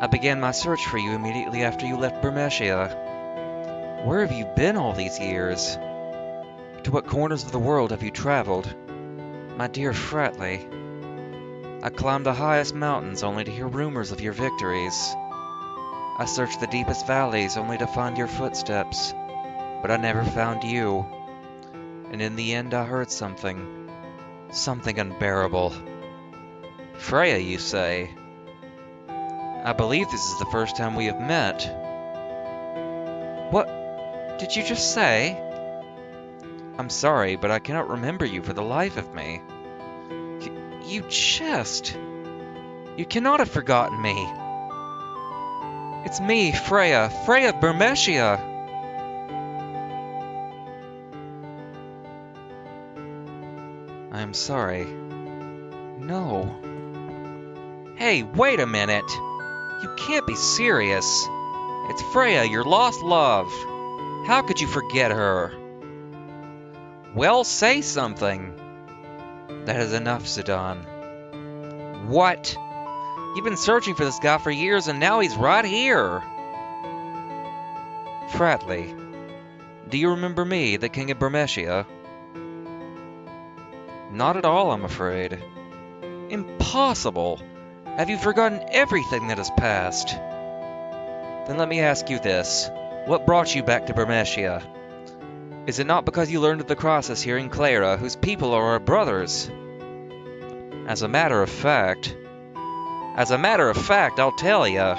Speaker 1: I began my search for you immediately after you left Burmecia. Where have you been all these years? To what corners of the world have you traveled? My dear Fratley, I climbed the highest mountains only to hear rumors of your victories. I searched the deepest valleys only to find your footsteps, but I never found you. And in the end I heard something unbearable. Freya, you say? I believe this is the first time we have met. What did you just say? I'm sorry, but I cannot remember you for the life of me. You jest. You cannot have forgotten me. It's me, Freya of Burmecia. I am sorry. No. Hey, wait a minute. You can't be serious. It's Freya, your lost love. How could you forget her? Well, say something. That is enough, Zidane. What? You've been searching for this guy for years and now he's right here. Fratley, do you remember me, the King of Burmecia? Not at all, I'm afraid. Impossible! Have you forgotten everything that has passed? Then let me ask you this. What brought you back to Burmecia? Is it not because you learned of the crisis here in Clara, whose people are our brothers? As a matter of fact, I'll tell ya.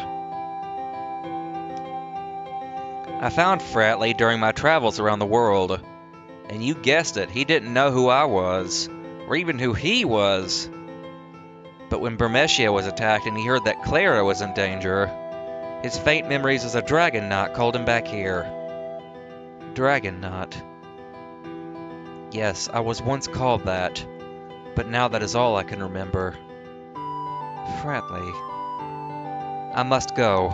Speaker 1: I found Fratley during my travels around the world, and you guessed it, he didn't know who I was, or even who he was. But when Burmecia was attacked and he heard that Clara was in danger, his faint memories as a Dragon Knight called him back here. Dragon Knight. Yes, I was once called that, but now that is all I can remember. Fratley. I must go.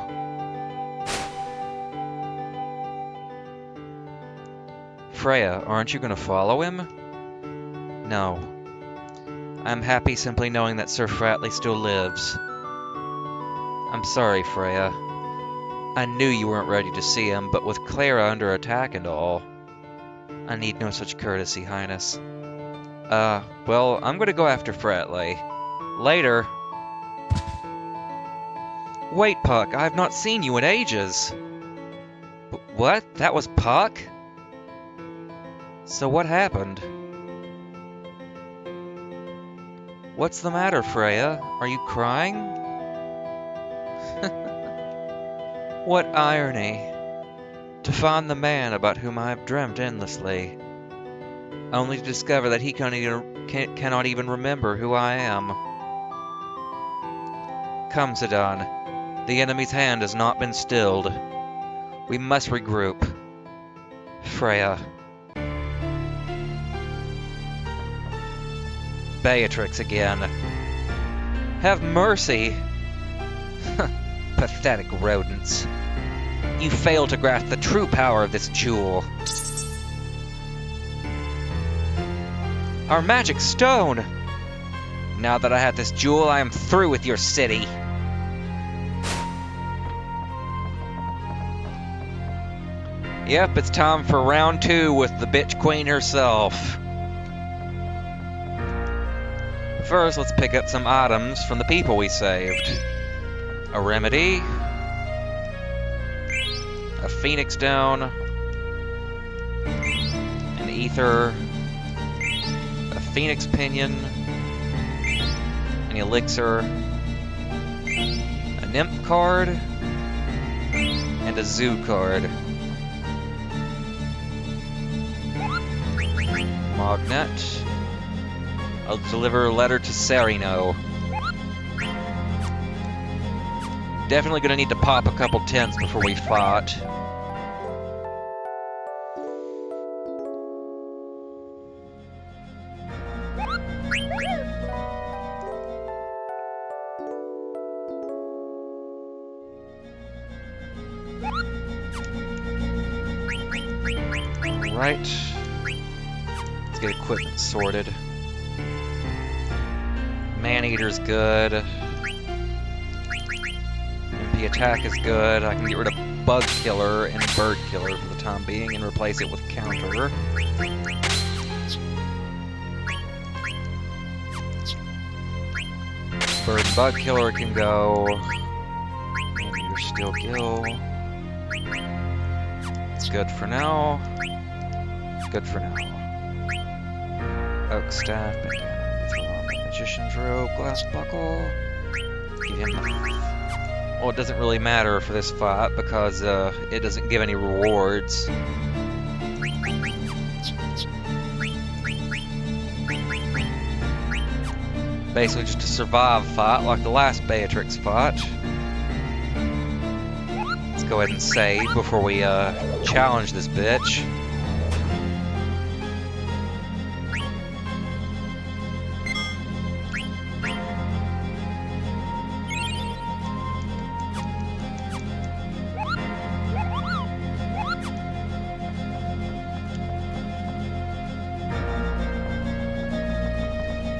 Speaker 1: Freya, aren't you going to follow him? No. I'm happy simply knowing that Sir Fratley still lives. I'm sorry, Freya. I knew you weren't ready to see him, but with Clara under attack and all, I need no such courtesy, Highness. Well, I'm gonna go after Fratley. Later. Wait, Puck, I have not seen you in ages. What? That was Puck? So what happened? What's the matter, Freya? Are you crying? What irony. To find the man about whom I have dreamt endlessly, only to discover that he cannot even remember who I am. Come, Zidane. The enemy's hand has not been stilled. We must regroup. Freya. Beatrix again. Have mercy! Pathetic rodents. You fail to grasp the true power of this jewel. Our magic stone! Now that I have this jewel, I am through with your city. Yep, it's time for round 2 with the bitch queen herself. First, let's pick up some items from the people we saved. A remedy, a phoenix down, an ether, a phoenix pinion, an elixir, a nymph card, and a zoo card. Magnet. I'll deliver a letter to Serino. Definitely gonna need to pop a couple tents before we fight. Alright. Let's get equipment sorted. Maneater's good. MP attack is good. I can get rid of Bug Killer and Bird Killer for the time being and replace it with Counter. Bird and Bug Killer can go. Maneater Steel Gill. It's good for now. Good for now. Oak Staff, Magician's Robe, Glass Buckle. Give him. Well, it doesn't really matter for this fight because it doesn't give any rewards. Basically just a survive fight like the last Beatrix fight. Let's go ahead and save before we challenge this bitch.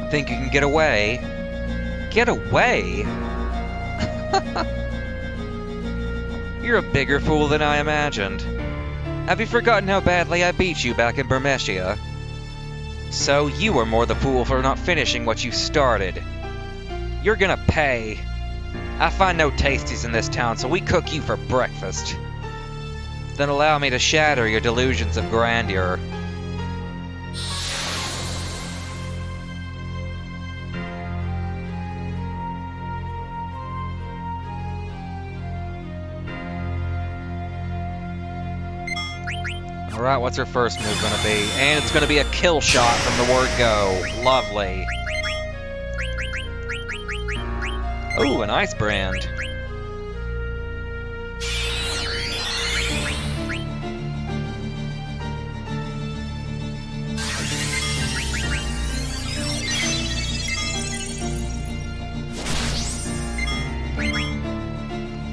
Speaker 1: Think you can get away? Get away? You're a bigger fool than I imagined. Have you forgotten how badly I beat you back in Bermesia? So you were more the fool for not finishing what you started. You're gonna pay. I find no tasties in this town, so we cook you for breakfast. Then allow me to shatter your delusions of grandeur. Alright, what's her first move gonna be? And it's gonna be a kill shot from the word go. Lovely. Ooh, an ice brand.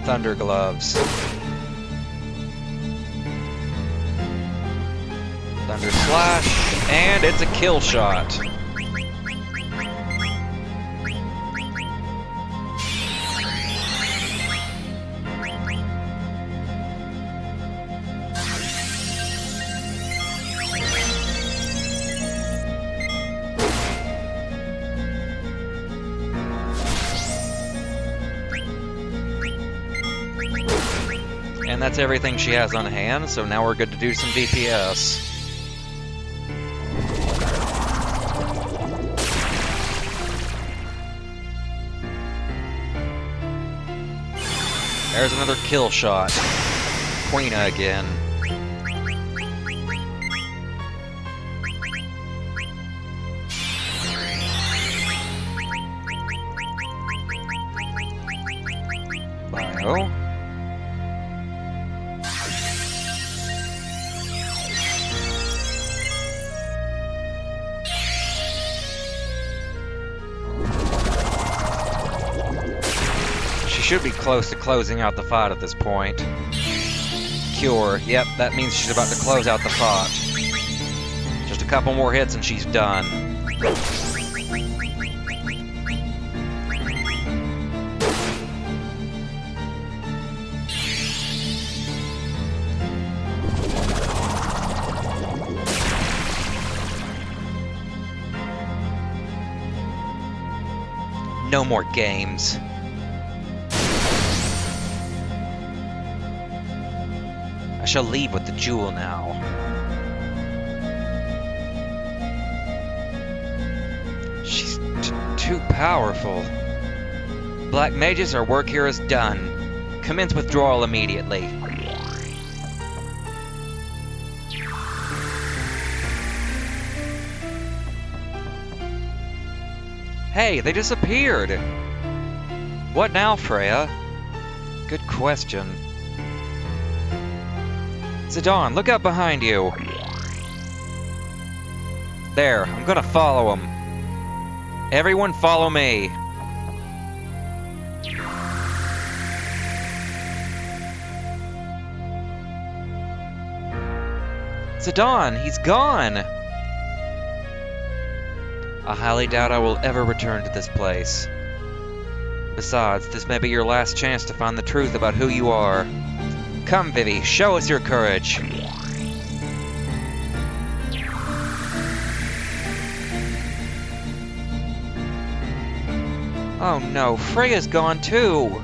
Speaker 1: Thunder gloves. Thunder slash, and it's a kill shot. And that's everything she has on hand, so now we're good to do some DPS. There's another kill shot. Quina again. Bio. Should be close to closing out the fight at this point. Cure. Yep, that means she's about to close out the fight. Just a couple more hits and she's done. No more games. I shall leave with the jewel now. She's too powerful. Black mages, our work here is done. Commence withdrawal immediately. Hey, they disappeared! What now, Freya? Good question. Zidane, look out behind you! There, I'm gonna follow him. Everyone follow me! Zidane, he's gone! I highly doubt I will ever return to this place. Besides, this may be your last chance to find the truth about who you are. Come, Vivi, show us your courage. Oh no, Freya's gone too!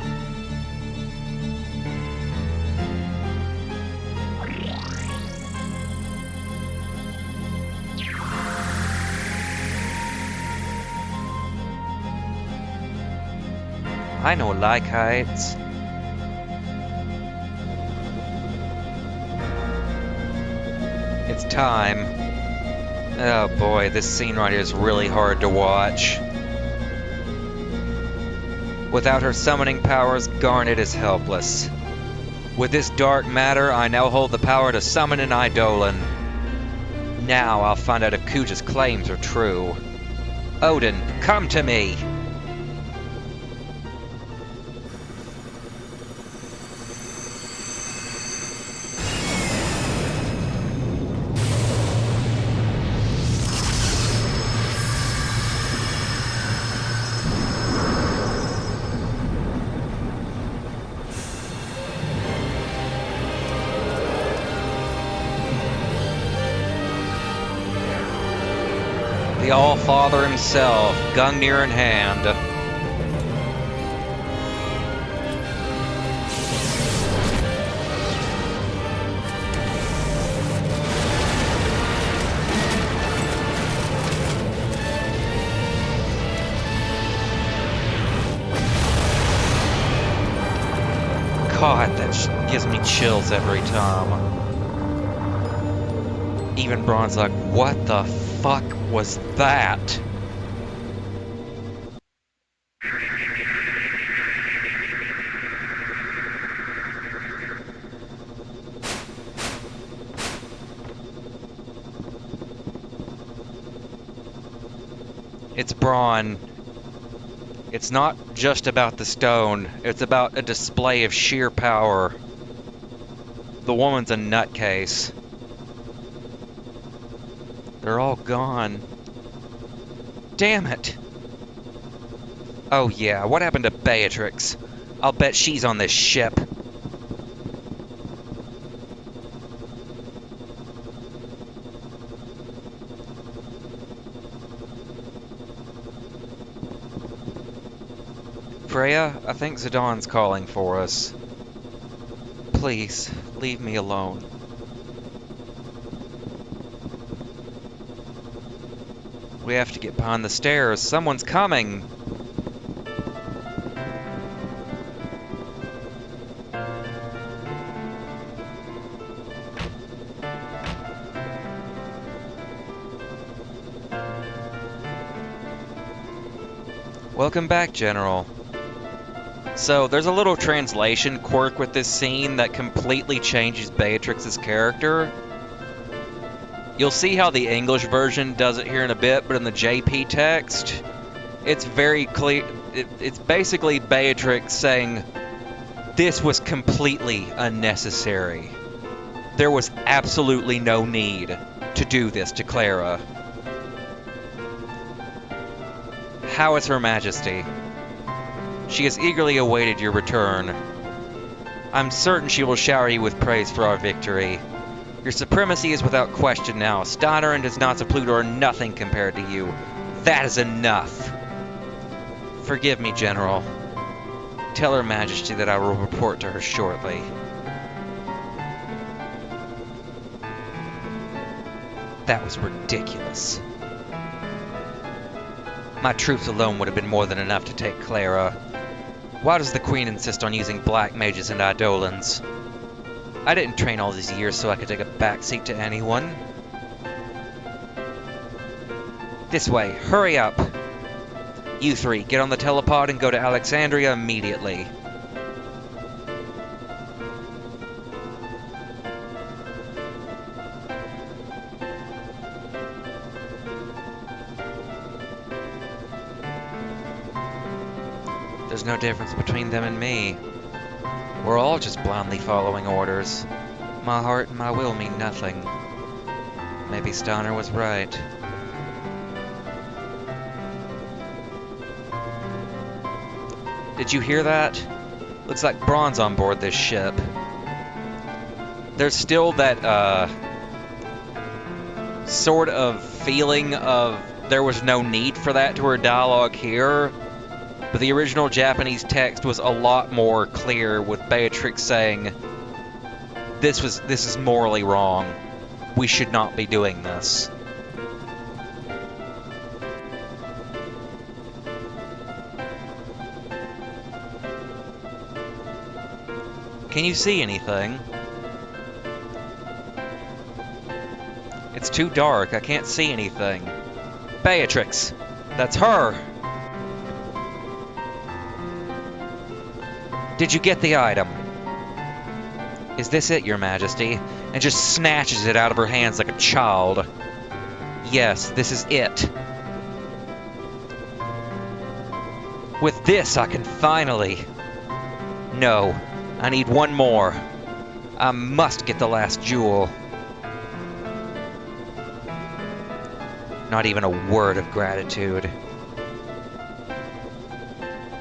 Speaker 1: I know like heights. It's time. Oh boy, this scene right here is really hard to watch. Without her summoning powers, Garnet is helpless. With this dark matter, I now hold the power to summon an Eidolon. Now I'll find out if Kuja's claims are true. Odin, come to me! The All-Father himself, Gungnir in hand. God, that gives me chills every time. Even Braun's like, what the fuck was that? It's Braun. It's not just about the stone. It's about a display of sheer power. The woman's a nutcase. They're all gone. Damn it! Oh yeah, what happened to Beatrix? I'll bet she's on this ship. Freya, I think Zidane's calling for us. Please, leave me alone. We have to get behind the stairs. Someone's coming! Welcome back, General. So, there's a little translation quirk with this scene that completely changes Beatrix's character. You'll see how the English version does it here in a bit, but in the JP text, it's very clear. It's basically Beatrix saying, "This was completely unnecessary. There was absolutely no need to do this to Clara." How is Her Majesty? She has eagerly awaited your return. I'm certain she will shower you with praise for our victory. Your supremacy is without question now. Steiner and his Knights of Pluto are nothing compared to you. That is enough. Forgive me, General. Tell Her Majesty that I will report to her shortly. That was ridiculous. My troops alone would have been more than enough to take Clara. Why does the Queen insist on using black mages and Eidolons? I didn't train all these years so I could take a backseat to anyone. This way, hurry up! You three, get on the telepod and go to Alexandria immediately. There's no difference between them and me. We're all just blindly following orders. My heart and my will mean nothing. Maybe Steiner was right. Did you hear that? Looks like Braun's on board this ship. There's still that, sort of feeling of there was no need for that to her dialogue here. But the original Japanese text was a lot more clear, with Beatrix saying, this is morally wrong. We should not be doing this. Can you see anything? It's too dark. I can't see anything. Beatrix! That's her! Did you get the item? Is this it, Your Majesty? And just snatches it out of her hands like a child. Yes, this is it. With this, I can finally... No, I need one more. I must get the last jewel. Not even a word of gratitude.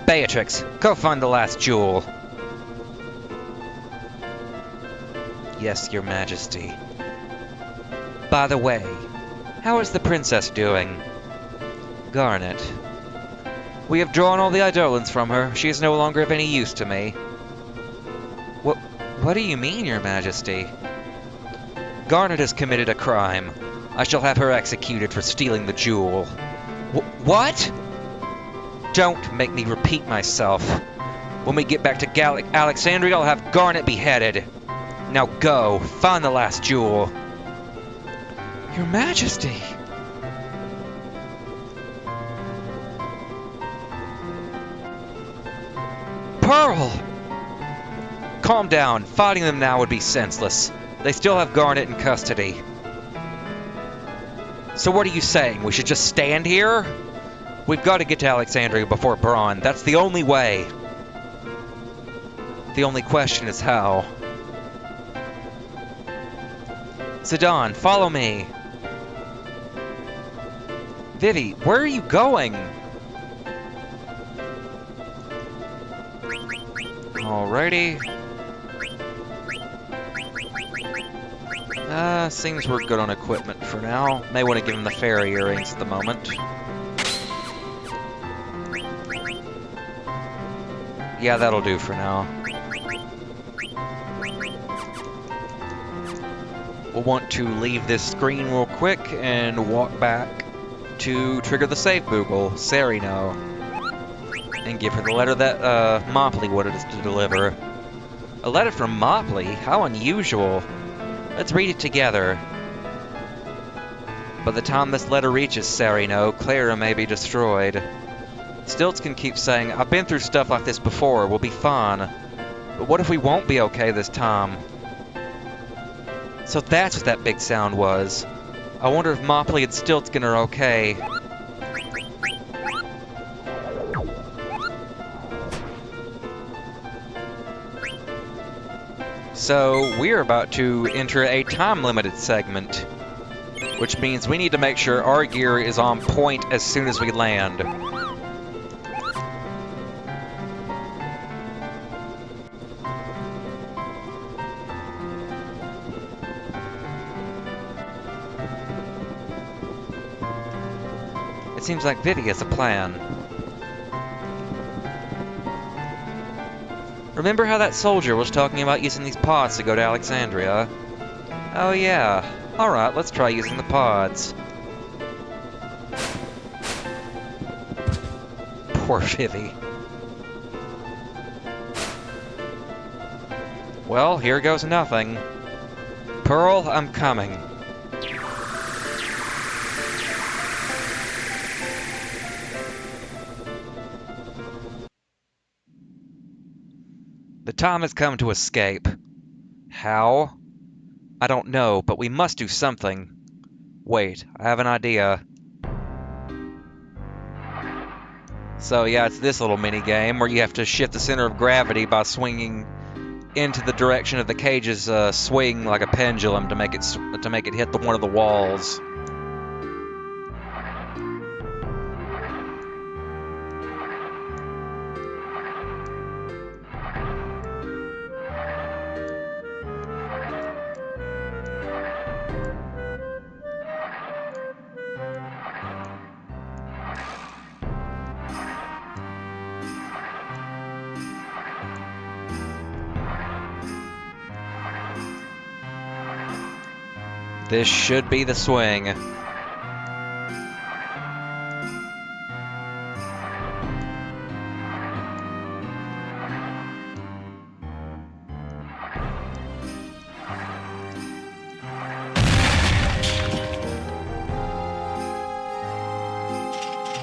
Speaker 1: Beatrix, go find the last jewel. Yes, Your Majesty. By the way, how is the princess doing? Garnet. We have drawn all the Eidolons from her. She is no longer of any use to me. What do you mean, Your Majesty? Garnet has committed a crime. I shall have her executed for stealing the jewel. What? Don't make me repeat myself. When we get back to Alexandria, I'll have Garnet beheaded. Now go, find the last jewel. Your Majesty! Pearl! Calm down. Fighting them now would be senseless. They still have Garnet in custody. So what are you saying? We should just stand here? We've got to get to Alexandria before Braun. That's the only way. The only question is how. Zidane, follow me. Vivi, where are you going? Alrighty. Seems we're good on equipment for now. May want to give him the fairy earrings at the moment. Yeah, that'll do for now. we'll want to leave this screen real quick and walk back to trigger the save Boogle, Serino, and give her the letter that Mopley wanted us to deliver. A letter from Mopley? How unusual. Let's read it together. By the time this letter reaches Serino, Clara may be destroyed. Stiltzkin keeps saying, I've been through stuff like this before, we'll be fine. But what if we won't be okay this time? So that's what that big sound was. I wonder if Mopley and Stiltzkin are okay. So, we're about to enter a time-limited segment, which means we need to make sure our gear is on point as soon as we land. It seems like Vivi has a plan. Remember how that soldier was talking about using these pods to go to Alexandria? Oh yeah. Alright, let's try using the pods. Poor Vivi. Well, here goes nothing. Pearl, I'm coming. The time has come to escape. How? I don't know, but we must do something. Wait, I have an idea. So yeah, it's this little mini game where you have to shift the center of gravity by swinging into the direction of the cage's swing like a pendulum to make it hit one of the walls. This should be the swing.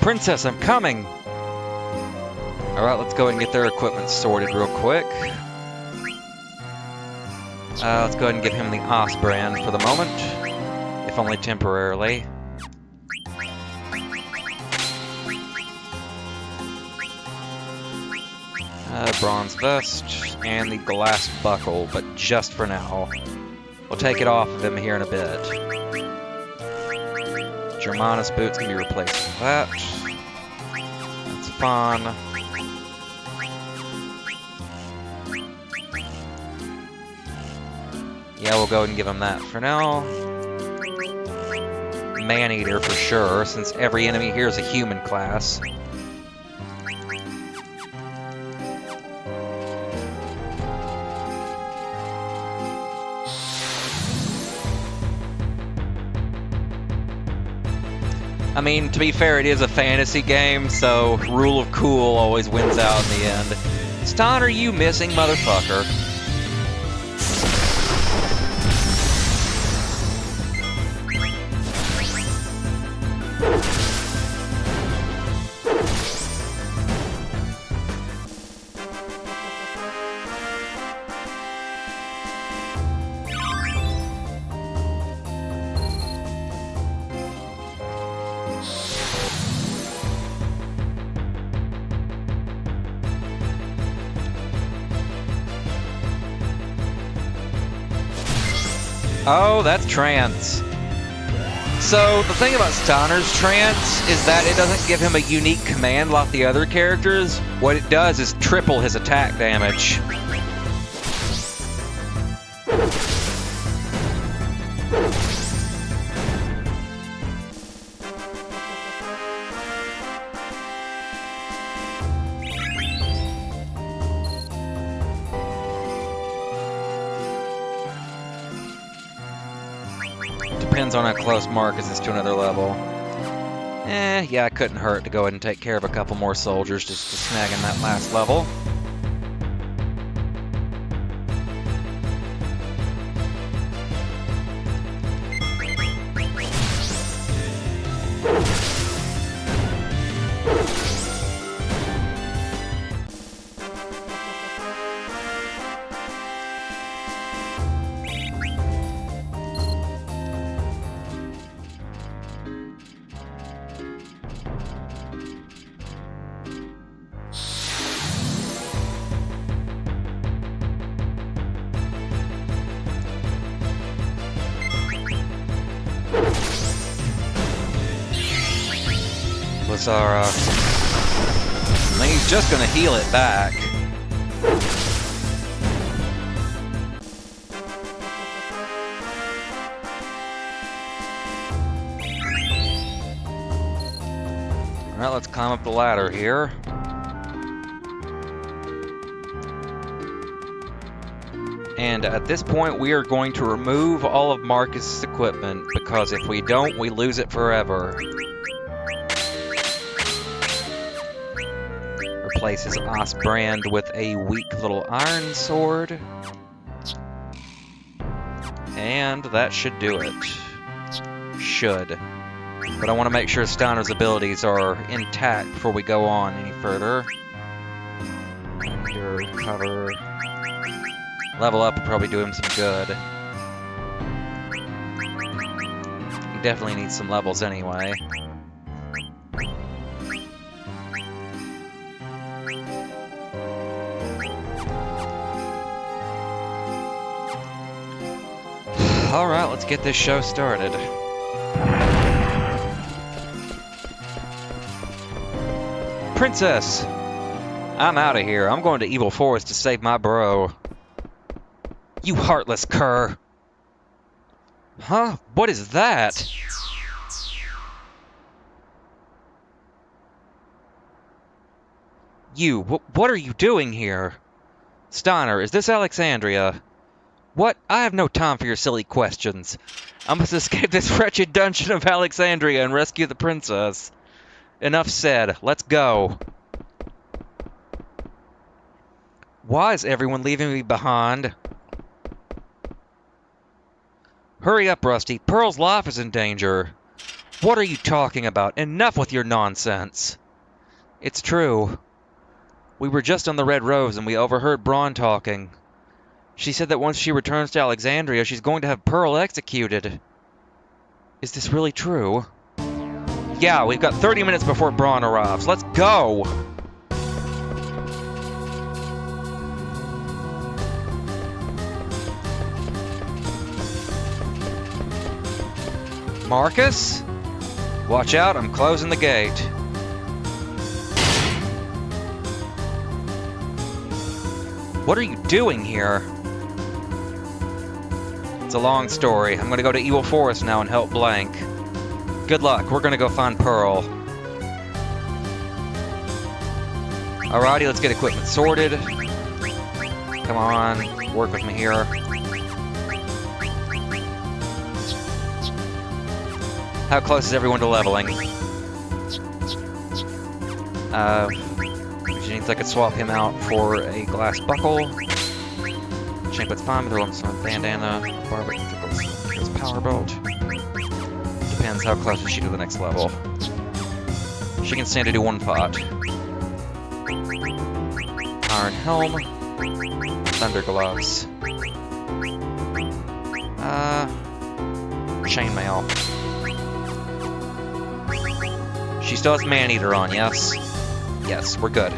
Speaker 1: Princess, I'm coming! Alright, let's go ahead and get their equipment sorted real quick. Let's go ahead and give him the Os brand for the moment, if only temporarily. Bronze vest and the glass buckle, but just for now. We'll take it off of him here in a bit. Germanus boots can be replaced with that. That's fun. Yeah, we'll go ahead and give him that for now. Man-Eater for sure, since every enemy here is a human class. I mean, to be fair, it is a fantasy game, so rule of cool always wins out in the end. Steiner, you missing motherfucker. Oh, that's trance. So, the thing about Steiner's trance is that it doesn't give him a unique command like the other characters. What it does is triple his attack damage. depends on how close Marcus is to another level. Yeah, it couldn't hurt to go ahead and take care of a couple more soldiers just to snag in that last level. Our, I think he's just gonna heal it back. Alright, let's climb up the ladder here. And at this point, we are going to remove all of Marcus's equipment, because if we don't, we lose it forever. Replaces Ostbrand with a weak little iron sword. And that should do it. Should. But I want to make sure Steiner's abilities are intact before we go on any further. Under cover. Level up would probably do him some good. He definitely needs some levels anyway. Alright, let's get this show started. Princess! I'm out of here. I'm going to Evil Forest to save my bro. You heartless cur! Huh? What is that? You, what are you doing here? Steiner, is this Alexandria? What? I have no time for your silly questions. I must escape this wretched dungeon of Alexandria and rescue the princess. Enough said. Let's go. Why is everyone leaving me behind? Hurry up, Rusty. Pearl's life is in danger. What are you talking about? Enough with your nonsense. It's true. We were just on the Red Rose and we overheard Braun talking. She said that once she returns to Alexandria, she's going to have Pearl executed. Is this really true? Yeah, we've got 30 minutes before Braun arrives. Let's go! Marcus? Watch out, I'm closing the gate. What are you doing here? It's a long story. I'm gonna go to Evil Forest now and help Blank. Good luck. We're gonna go find Pearl. Alrighty, let's get equipment sorted. Come on, work with me here. How close is everyone to leveling? She needs I could swap him out for a glass buckle. Chamberlain's fine, throw him some bandana, Barbara his power bolt. Depends how close is she to the next level. She can stand to do one fight. Iron helm, thunder gloves. Chainmail. She still has Maneater on, yes? Yes, we're good.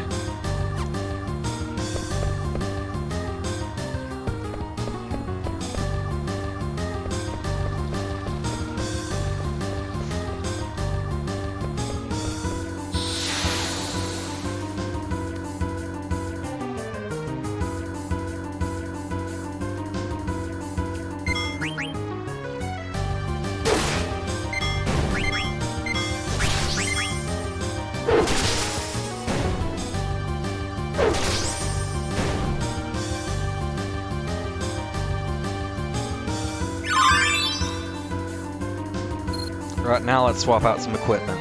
Speaker 1: Right now, let's swap out some equipment.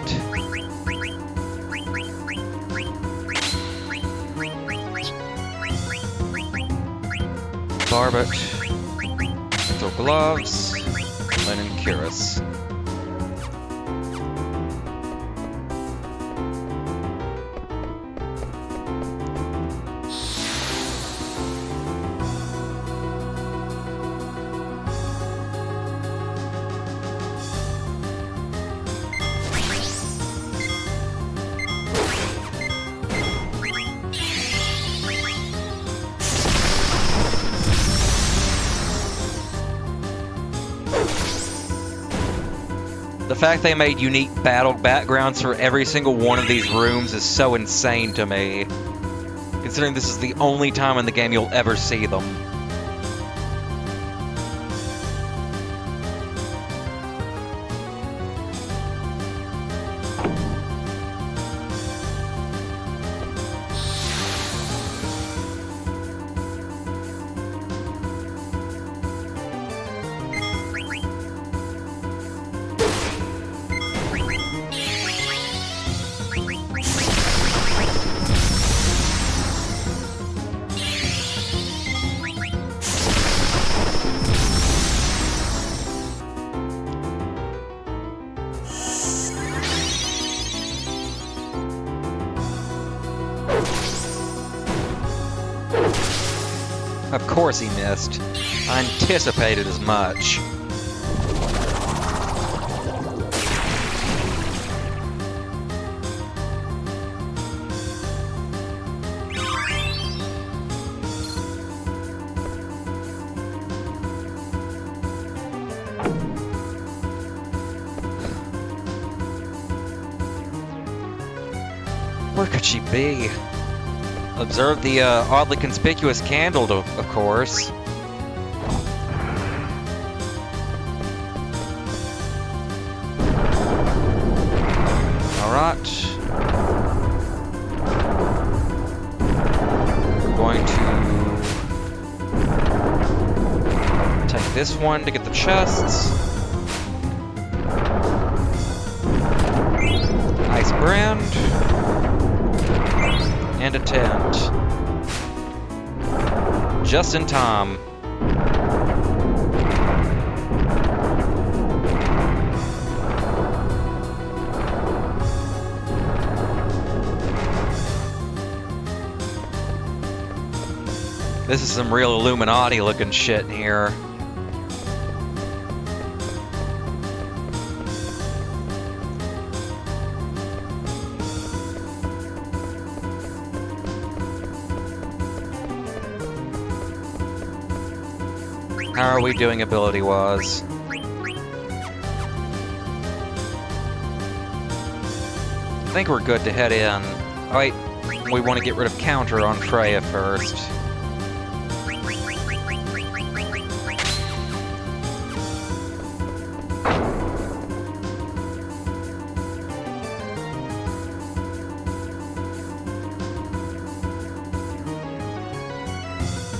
Speaker 1: Barbet, mental gloves, linen cuirass. The fact they made unique battle backgrounds for every single one of these rooms is so insane to me, considering this is the only time in the game you'll ever see them. Of course he missed. I anticipated as much. Where could she be? Observe the oddly conspicuous candle, of course. Alright. We're going to take this one to get the chests. Ice brand. And a tent. Just in time. This is some real Illuminati looking shit in here. How are we doing ability-wise? I think we're good to head in. Oh, wait, we want to get rid of counter on Freya first.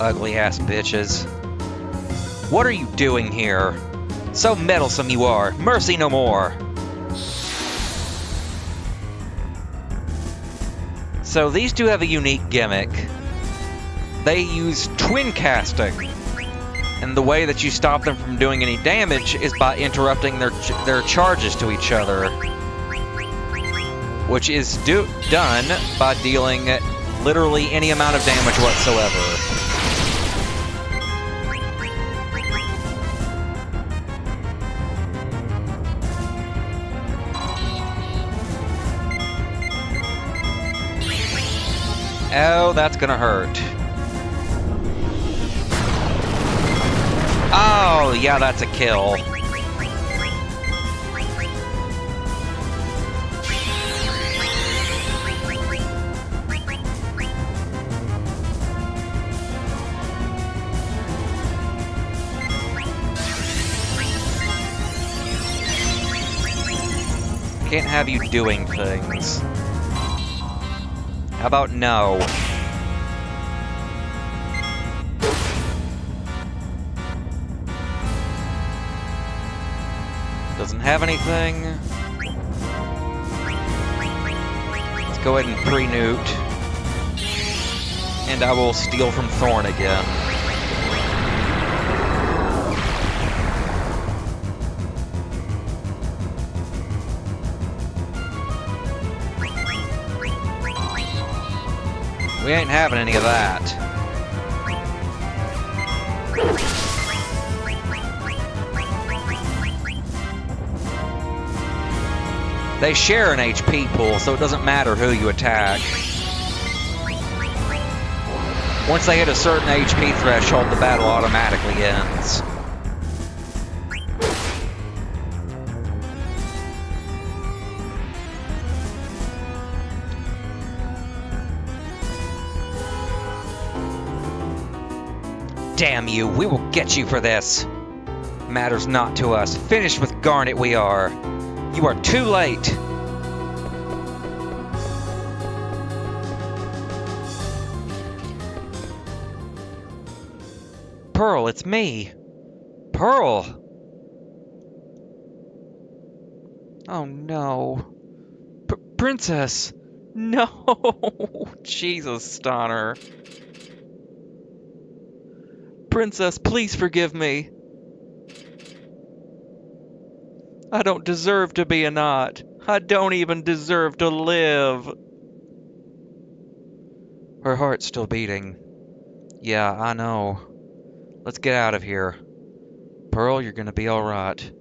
Speaker 1: Ugly-ass bitches. What are you doing here? So meddlesome you are. Mercy no more. So these two have a unique gimmick. They use twin casting. And the way that you stop them from doing any damage is by interrupting their charges to each other. Which is done by dealing literally any amount of damage whatsoever. Oh, that's gonna hurt. Oh, yeah, that's a kill. Can't have you doing things. How about no? Does doesn't have anything. Let's go ahead and pre-newt. And I will steal from Thorn again. We ain't having any of that. They share an HP pool, so it doesn't matter who you attack. Once they hit a certain HP threshold, the battle automatically ends. Damn you, we will get you for this. Matters not to us. Finished with Garnet we are. You are too late. Pearl, it's me. Pearl! Oh no. Princess! No! Jesus, Stonner. Princess, please forgive me. I don't deserve to be a knot. I don't even deserve to live. Her heart's still beating. Yeah, I know. Let's get out of here. Pearl, you're gonna be alright.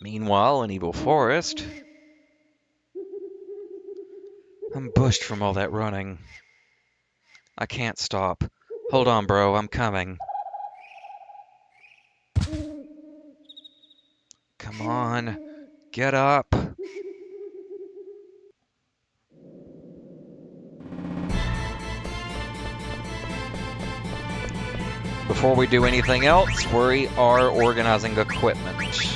Speaker 1: Meanwhile, in Evil Forest, I'm bushed from all that running. I can't stop. Hold on, bro, I'm coming. Come on, get up. Before we do anything else, we are organizing equipment.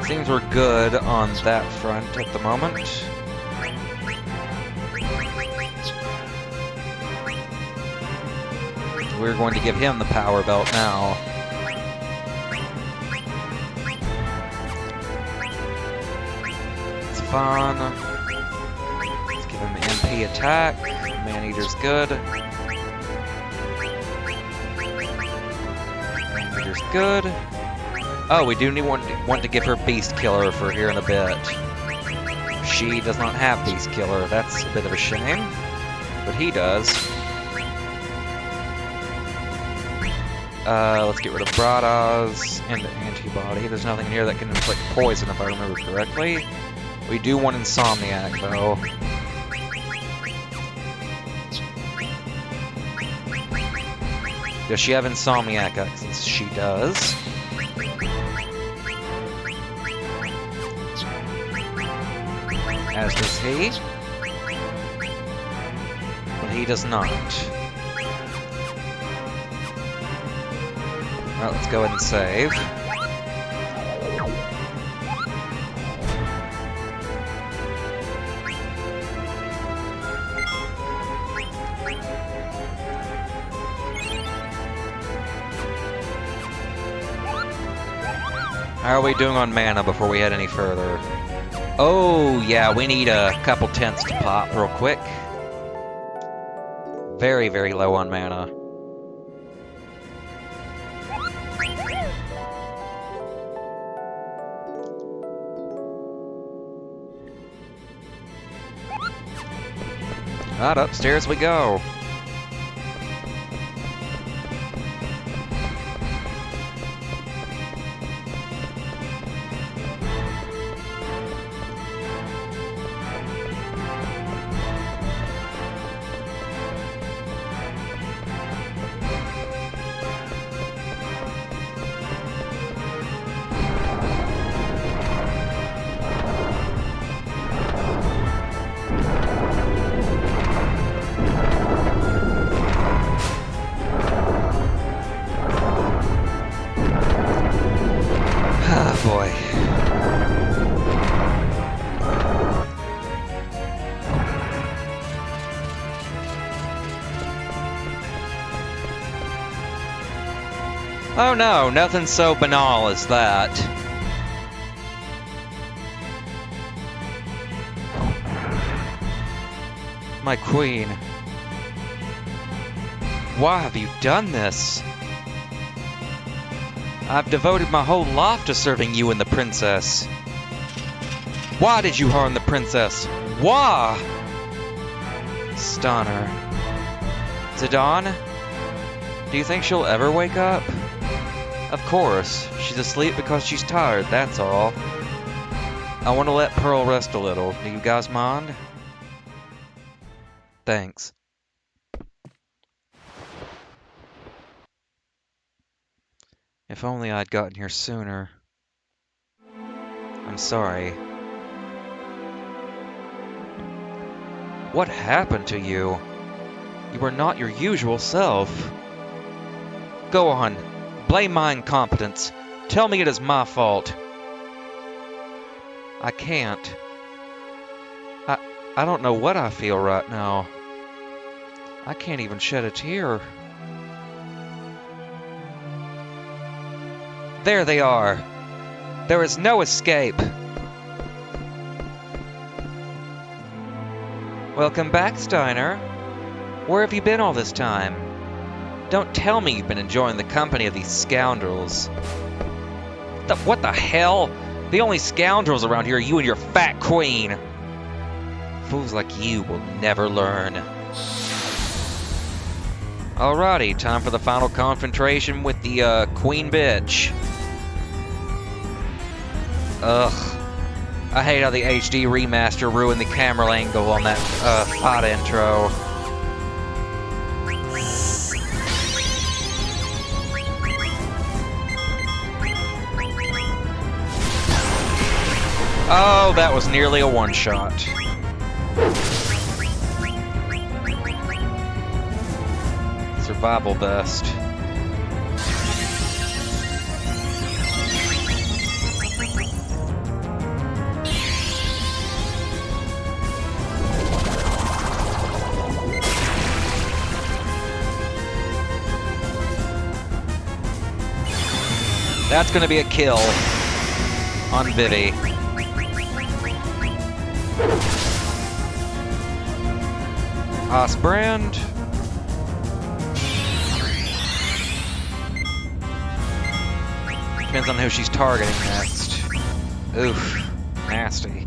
Speaker 1: Seems we're good on that front at the moment. We're going to give him the power belt now. It's fun. Let's give him the MP attack. Man-Eater's good. Man-Eater's good. Oh, we do want to give her Beast Killer for here in a bit. She does not have Beast Killer. That's a bit of a shame, but he does. Let's get rid of Bradas and the antibody. There's nothing in here that can inflict poison, if I remember correctly. We do want Insomniac, though. Does she have Insomniac access? She does. As does he. But he does not. Alright, let's go ahead and save. How are we doing on mana before we head any further? Oh, yeah, we need a couple tenths to pop real quick. Very, very low on mana. Right, upstairs we go. Oh no, nothing so banal as that. My queen. Why have you done this? I've devoted my whole life to serving you and the princess. Why did you harm the princess? Why? Stunner. Zidane? Do you think she'll ever wake up? Of course. She's asleep because she's tired, that's all. I want to let Pearl rest a little. Do you guys mind? Thanks. If only I'd gotten here sooner. I'm sorry. What happened to you? You are not your usual self. Go on. Blame my incompetence. Tell me it is my fault. I can't. I don't know what I feel right now. I can't even shed a tear. There they are. There is no escape. Welcome back, Steiner. Where have you been all this time? Don't tell me you've been enjoying the company of these scoundrels. What the hell? The only scoundrels around here are you and your fat queen. Fools like you will never learn. Alrighty, time for the final confrontation with the queen bitch. Ugh. I hate how the HD remaster ruined the camera angle on that fight intro. Oh, that was nearly a one-shot. Survival best. That's gonna be a kill on Vivi. Osbrand. Depends on who she's targeting next. Oof, nasty.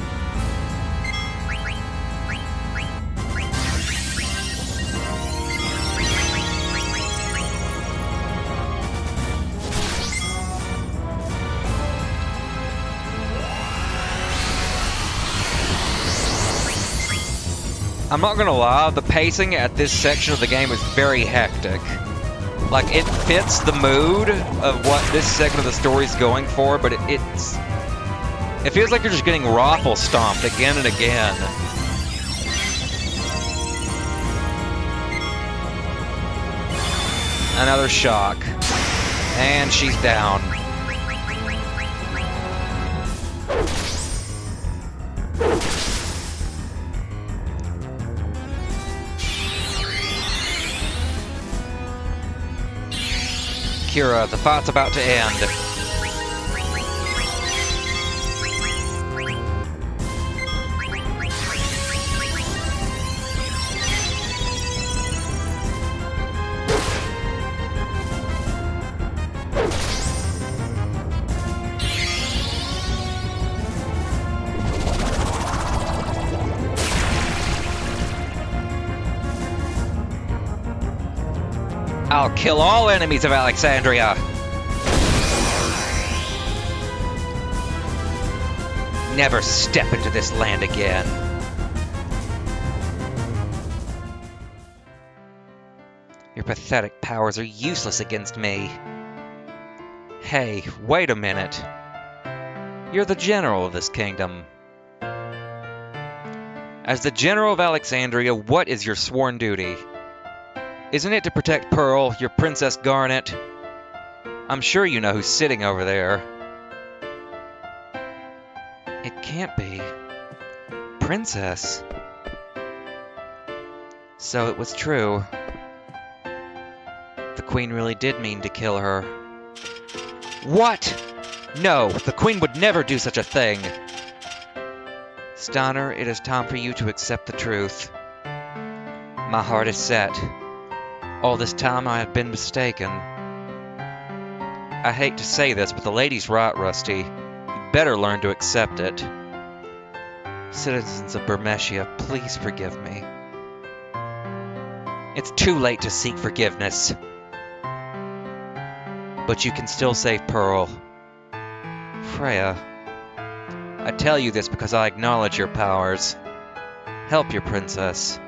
Speaker 1: I'm not gonna lie, the pacing at this section of the game is very hectic. Like, it fits the mood of what this segment of the story is going for, but it feels like you're just getting raffle stomped again and again. Another shock. And she's down. Kira, the fight's about to end. I'll kill all enemies of Alexandria. Never step into this land again. Your pathetic powers are useless against me. Hey, wait a minute. You're the general of this kingdom. As the general of Alexandria, what is your sworn duty? Isn't it to protect Pearl, your Princess Garnet? I'm sure you know who's sitting over there. It can't be. Princess? So it was true. The Queen really did mean to kill her. What? No, the Queen would never do such a thing. Stanner, it is time for you to accept the truth. My heart is set. All this time I have been mistaken. I hate to say this, but the lady's right, Rusty. You'd better learn to accept it. Citizens of Bermeshia, please forgive me. It's too late to seek forgiveness. But you can still save Pearl. Freya, I tell you this because I acknowledge your powers. Help your princess.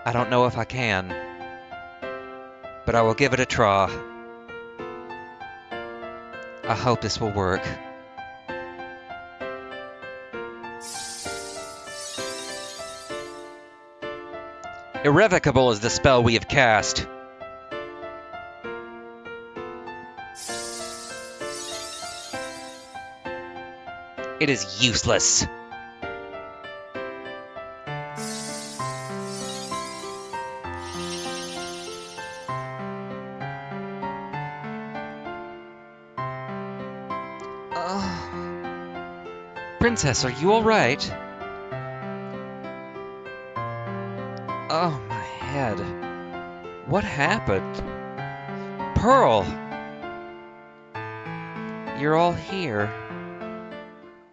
Speaker 1: I don't know if I can, but I will give it a try. I hope this will work. Irrevocable is the spell we have cast. It is useless. Princess, are you alright? Oh, my head. What happened? Pearl! You're all here.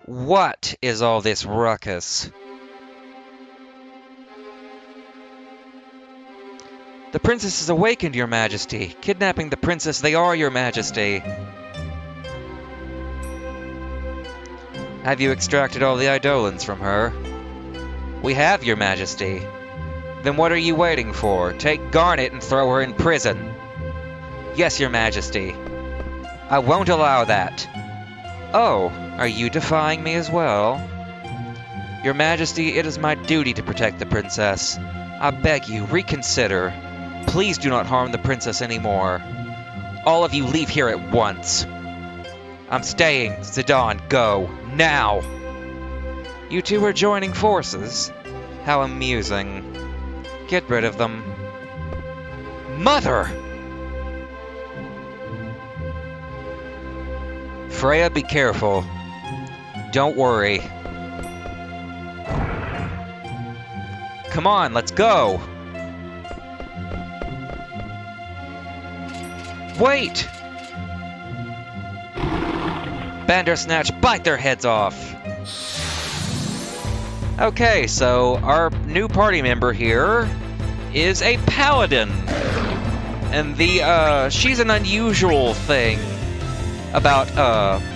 Speaker 1: What is all this ruckus? The princess has awakened, Your Majesty. Kidnapping the princess, they are, Your Majesty. Have you extracted all the Eidolons from her? We have, Your Majesty. Then what are you waiting for? Take Garnet and throw her in prison. Yes, Your Majesty. I won't allow that. Oh, are you defying me as well? Your Majesty, it is my duty to protect the princess. I beg you, reconsider. Please do not harm the princess anymore. All of you leave here at once. I'm staying. Zidane, go. Now! You two are joining forces? How amusing. Get rid of them. Mother! Freya, be careful. Don't worry. Come on, let's go! Wait! Bandersnatch, bite their heads off! Okay, so our new party member here is a paladin. And she's an unusual thing about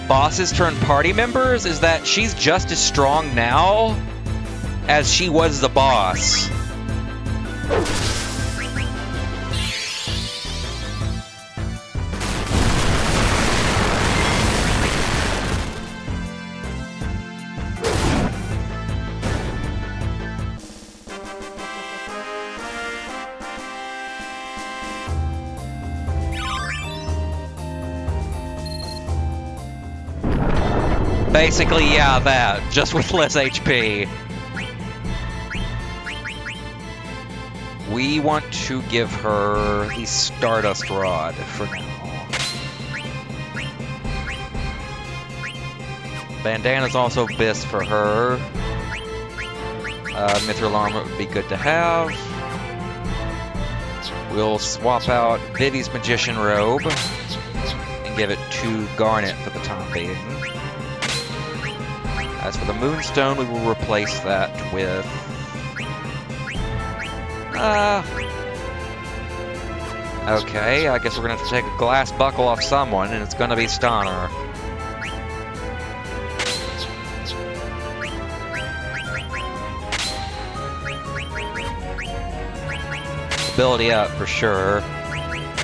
Speaker 1: bosses turned party members is that she's just as strong now as she was the boss. Basically, yeah, that, just with less HP. We want to give her the Stardust Rod for now. Bandana's also best for her. Mithril Armor would be good to have. We'll swap out Vivi's Magician Robe and give it to Garnet for the time being. As for the Moonstone, we will replace that with... okay, I guess we're gonna have to take a glass buckle off someone, and it's gonna be Stanner. Ability up for sure.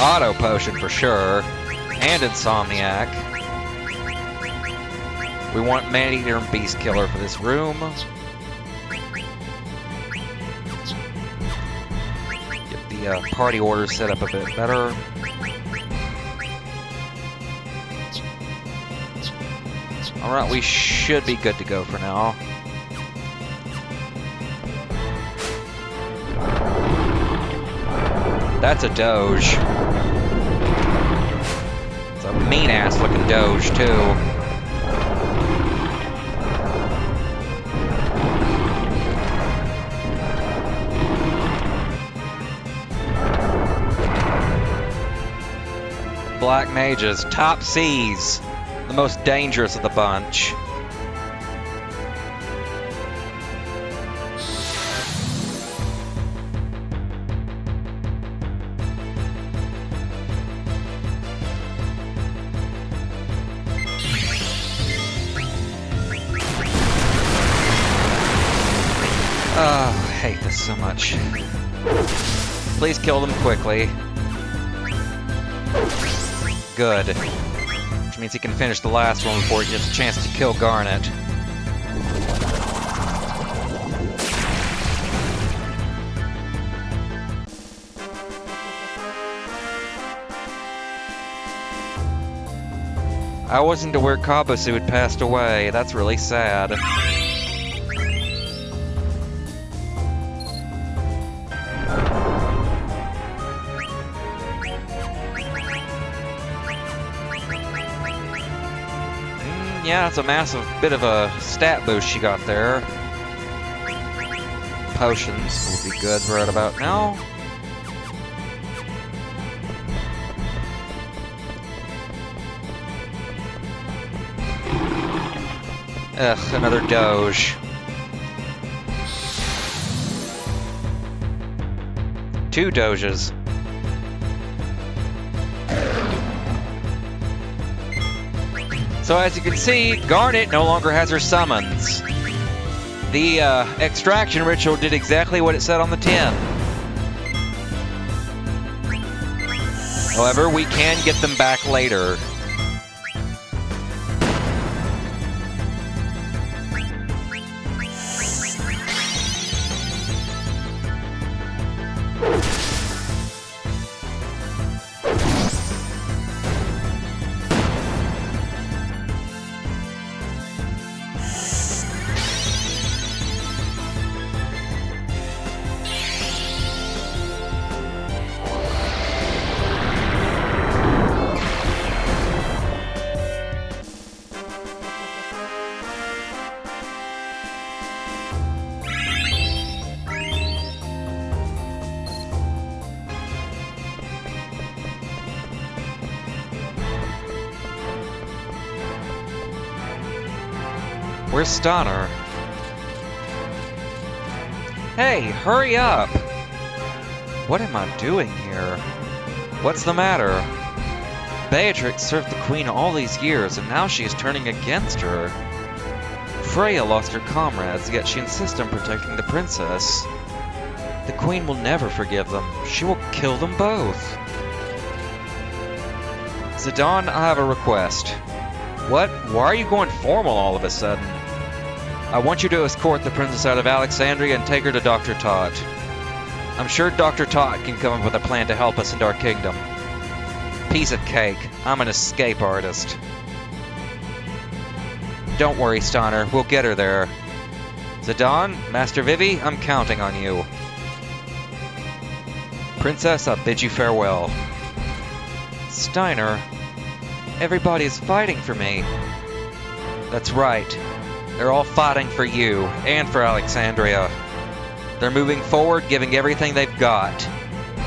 Speaker 1: Auto Potion for sure. And Insomniac. We want Man-Eater and Beast Killer for this room. Get the party order set up a bit better. Alright, we should be good to go for now. That's a Doge. So A mean-ass looking Doge, too. Black mages, top C's, the most dangerous of the bunch. Oh, I hate this so much. Please kill them quickly. Good. Which means he can finish the last one before he gets a chance to kill Garnet. I wasn't aware Kabusu had passed away. That's really sad. Yeah, it's a massive bit of a stat boost she got there. Potions will be good right about now. Ugh, another Doge. Two Doges. So as you can see, Garnet no longer has her summons. The extraction ritual did exactly what it said on the tin. However, we can get them back later. Where's Stunner? Hey, hurry up! What am I doing here? What's the matter? Beatrix served the Queen all these years, and now she is turning against her. Freya lost her comrades, yet she insists on protecting the princess. The Queen will never forgive them. She will kill them both. Zidane, I have a request. What? Why are you going formal all of a sudden? I want you to escort the princess out of Alexandria and take her to Dr. Tot. I'm sure Dr. Tot can come up with a plan to help us into our kingdom. Piece of cake. I'm an escape artist. Don't worry, Steiner. We'll get her there. Zidane, Master Vivi, I'm counting on you. Princess, I bid you farewell. Steiner, everybody is fighting for me. That's right. They're all fighting for you, and for Alexandria. They're moving forward, giving everything they've got.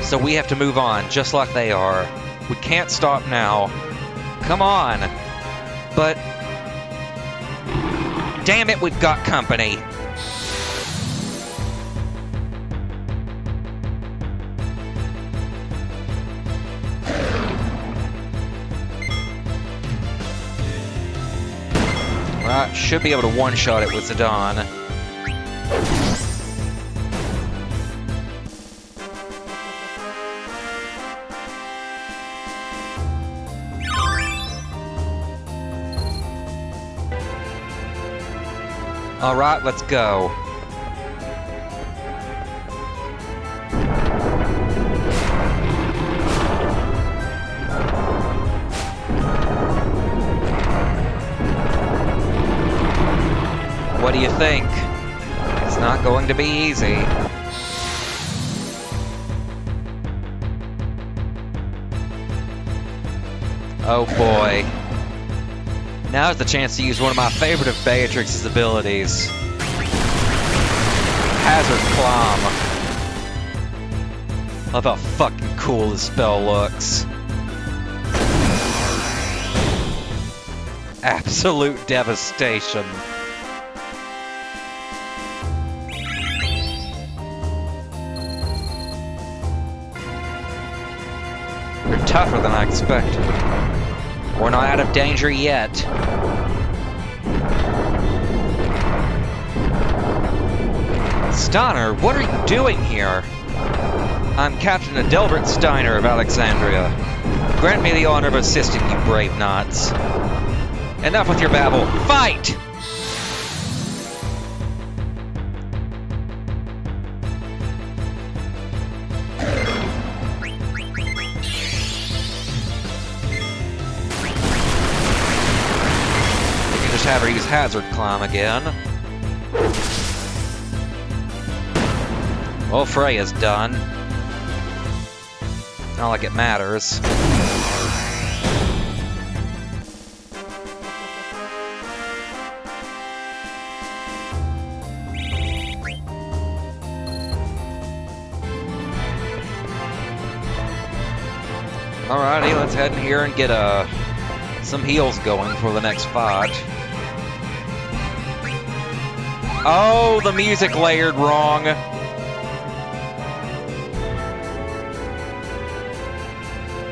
Speaker 1: So we have to move on, just like they are. We can't stop now. Come on. But... damn it, we've got company. Right, should be able to one-shot it with Zidane. Alright, let's go. What do you think? It's not going to be easy. Oh boy. Now's the chance to use one of my favorite of Beatrix's abilities. Hazard Climb. Love how fucking cool this spell looks. Absolute devastation. You're tougher than I expected. We're not out of danger yet. Steiner, what are you doing here? I'm Captain Adelbert Steiner of Alexandria. Grant me the honor of assisting you, brave knights. Enough with your babble. Fight! We can just have her use Hazard Climb again. Well, Freya's done. Not like it matters. Alrighty, let's head in here and get some heals going for the next fight. Oh, the music layered wrong.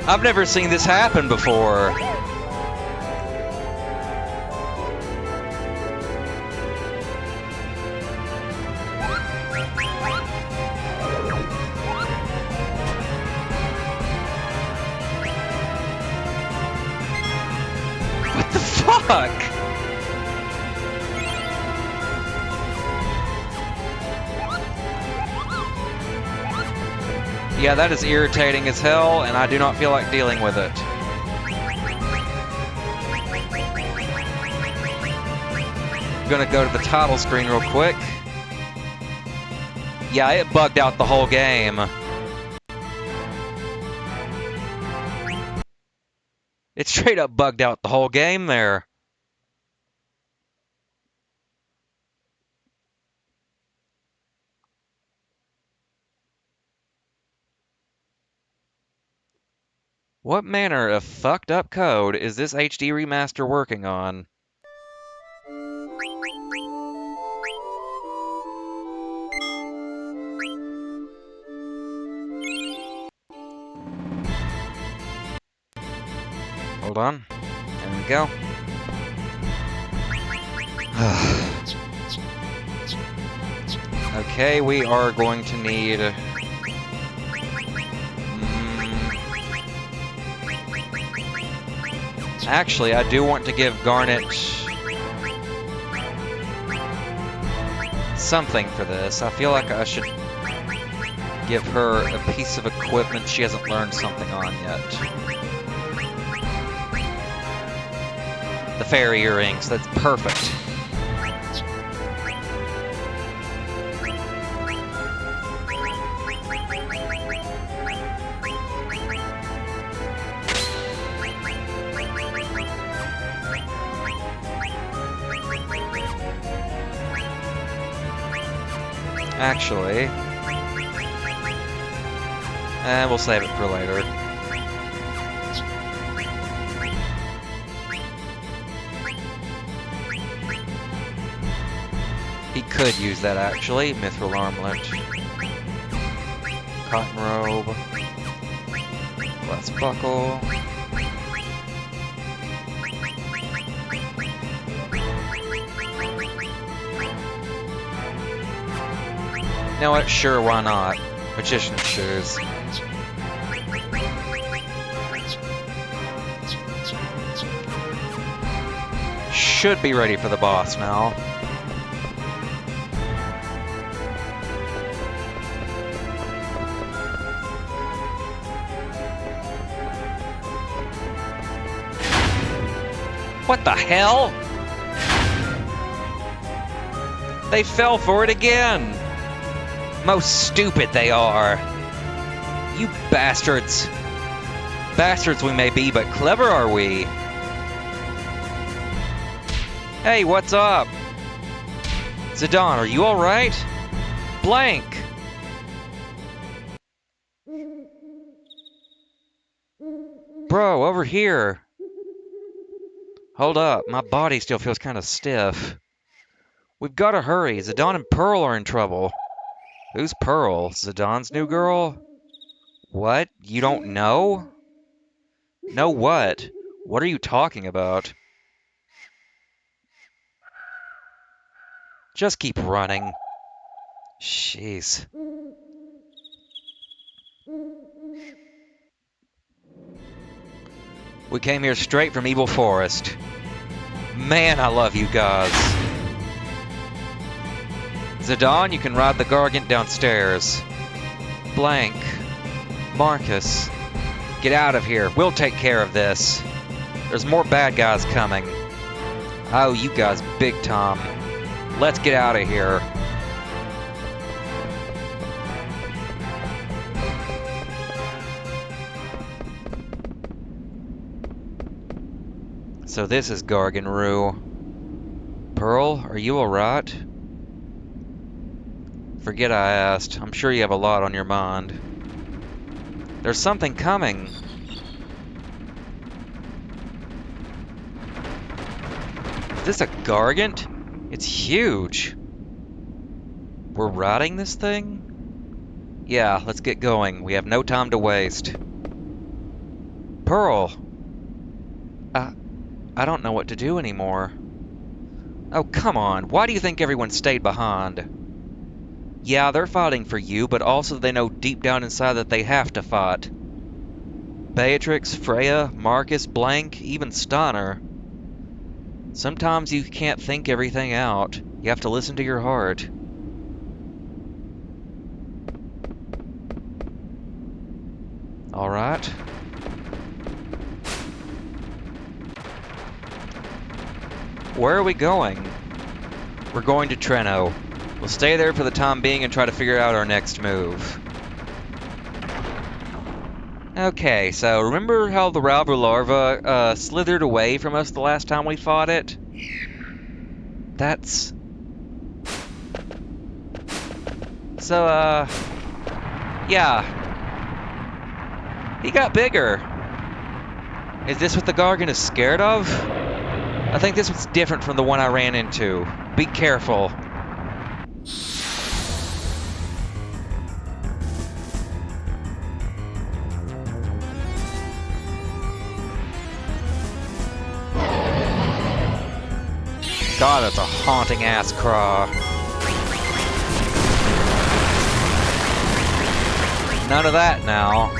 Speaker 1: I've never seen this happen before. What the fuck? Yeah, that is irritating as hell, and I do not feel like dealing with it. I'm gonna go to the title screen real quick. Yeah, it bugged out the whole game. It straight up bugged out the whole game there. What manner of fucked up code is this HD remaster working on? Hold on. There we go. Okay, we are going to need... Actually, I do want to give Garnet something for this. I feel like I should give her a piece of equipment she hasn't learned something on yet. The fairy earrings, that's perfect. Actually, and we'll save it for later. He could use that actually. Mithril armlet, cotton robe, glass buckle. You know what? Sure, why not? Magician's shoes. Should be ready for the boss now. What the hell? They fell for it again. Most stupid they are. You bastards. Bastards we may be, but clever are we? Hey, what's up? Zidane, are you alright? Blank! Bro, over here! Hold up, my body still feels kind of stiff. We've got to hurry. Zidane and Pearl are in trouble. Who's Pearl? Zidane's new girl? What? You don't know? Know what? What are you talking about? Just keep running. Jeez. We came here straight from Evil Forest. Man, I love you guys. Zidane, you can ride the Gargant downstairs. Blank. Marcus. Get out of here. We'll take care of this. There's more bad guys coming. Oh, you guys big time. Let's get out of here. So this is Gargan Rue. Pearl, are you alright? Forget I asked. I'm sure you have a lot on your mind. There's something coming. Is this a Gargant? It's huge. We're riding this thing? Yeah, let's get going. We have no time to waste. Pearl. I don't know what to do anymore. Oh, come on. Why do you think everyone stayed behind? Yeah, they're fighting for you, but also they know deep down inside that they have to fight. Beatrix, Freya, Marcus, Blank, even Steiner. Sometimes you can't think everything out. You have to listen to your heart. All right. Where are we going? We're going to Treno. We'll stay there for the time being and try to figure out our next move. Okay, so remember how the Ralvu larva slithered away from us the last time we fought it? That's... So, yeah. He got bigger. Is this what the Gargant is scared of? I think this one's different from the one I ran into. Be careful. God, that's a haunting ass craw. None of that now.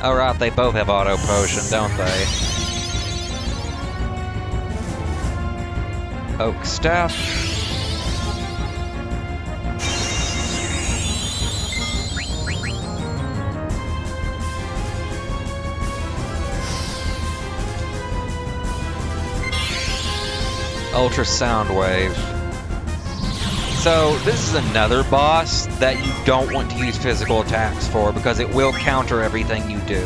Speaker 1: Alright, they both have auto potion, don't they? Oak staff. Ultrasound wave. So this is another boss that you don't want to use physical attacks for because it will counter everything you do.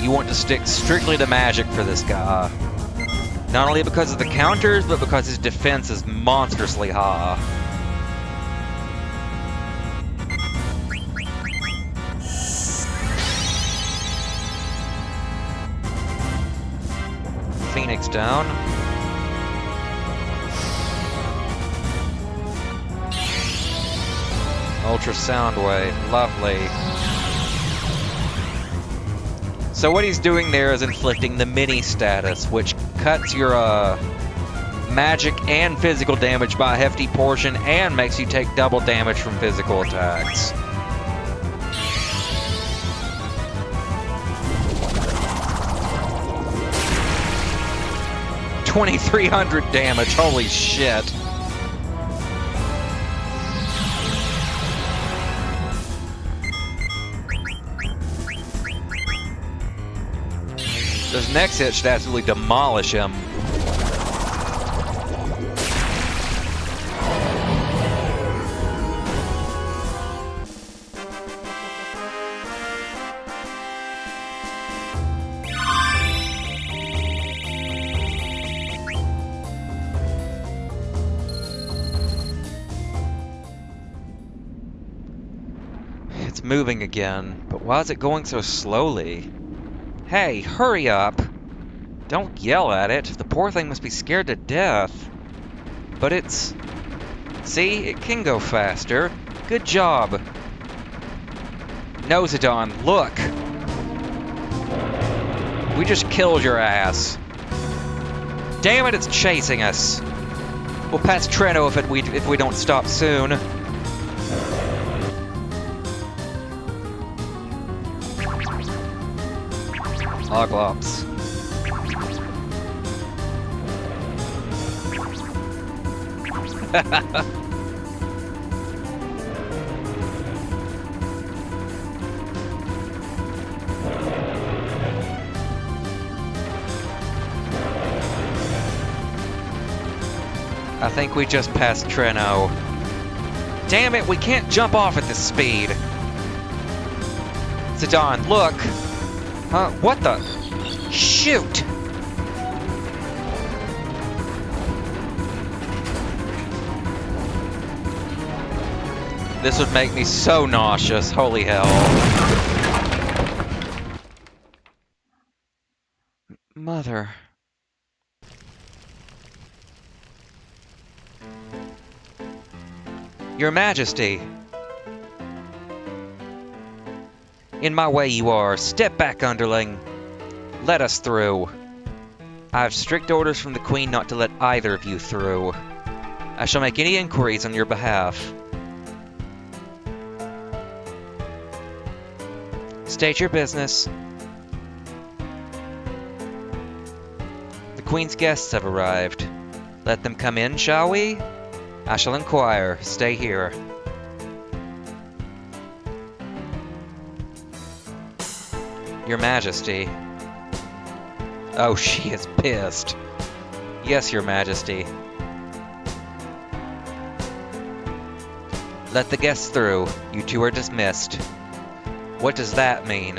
Speaker 1: You want to stick strictly to magic for this guy. Not only because of the counters, but because his defense is monstrously high. Phoenix down. Ultrasound wave, lovely. So what he's doing there is inflicting the mini status, which cuts your magic and physical damage by a hefty portion and makes you take double damage from physical attacks. $2,300 damage, holy shit. This next hit should absolutely demolish him. It's moving again, but why is it going so slowly? Hey, hurry up! Don't yell at it. The poor thing must be scared to death. But it's... See? It can go faster. Good job. Nosadon, look! We just killed your ass. Damn it, it's chasing us. We'll pass Treno if we don't stop soon. Oglops. I think we just passed Treno. Damn it, we can't jump off at this speed. Zidane, look! Huh? What the? Shoot! This would make me so nauseous, holy hell. Mother. Your Majesty. In my way you are. Step back, underling. Let us through. I have strict orders from the Queen not to let either of you through. I shall make any inquiries on your behalf. State your business. The Queen's guests have arrived. Let them come in, shall we? I shall inquire. Stay here. Your Majesty. Oh, she is pissed. Yes, Your Majesty. Let the guests through. You two are dismissed. What does that mean?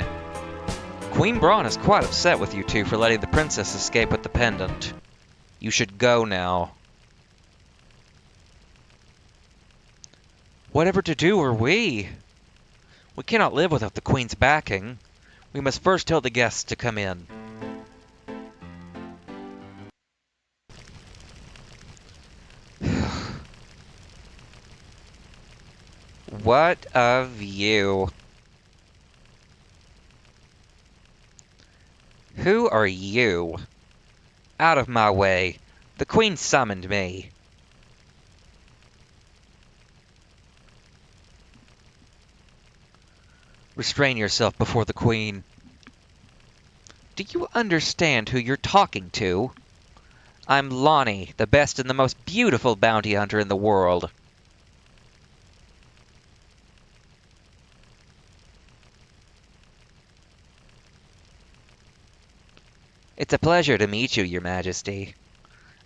Speaker 1: Queen Braun is quite upset with you two for letting the princess escape with the pendant. You should go now. Whatever to do are we? We cannot live without the Queen's backing. We must first tell the guests to come in. What of you? Who are you? Out of my way. The Queen summoned me. Restrain yourself before the Queen. Do you understand who you're talking to? I'm Lonnie, the best and the most beautiful bounty hunter in the world. It's a pleasure to meet you, Your Majesty.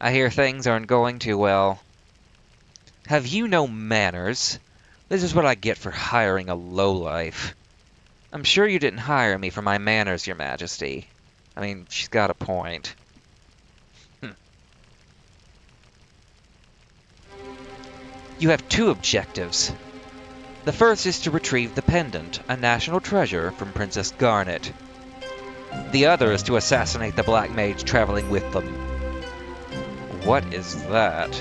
Speaker 1: I hear things aren't going too well. Have you no manners? This is what I get for hiring a lowlife. I'm sure you didn't hire me for my manners, Your Majesty. I mean, she's got a point. You have two objectives. The first is to retrieve the pendant, a national treasure, from Princess Garnet. The other is to assassinate the Black Mage traveling with them. What is that?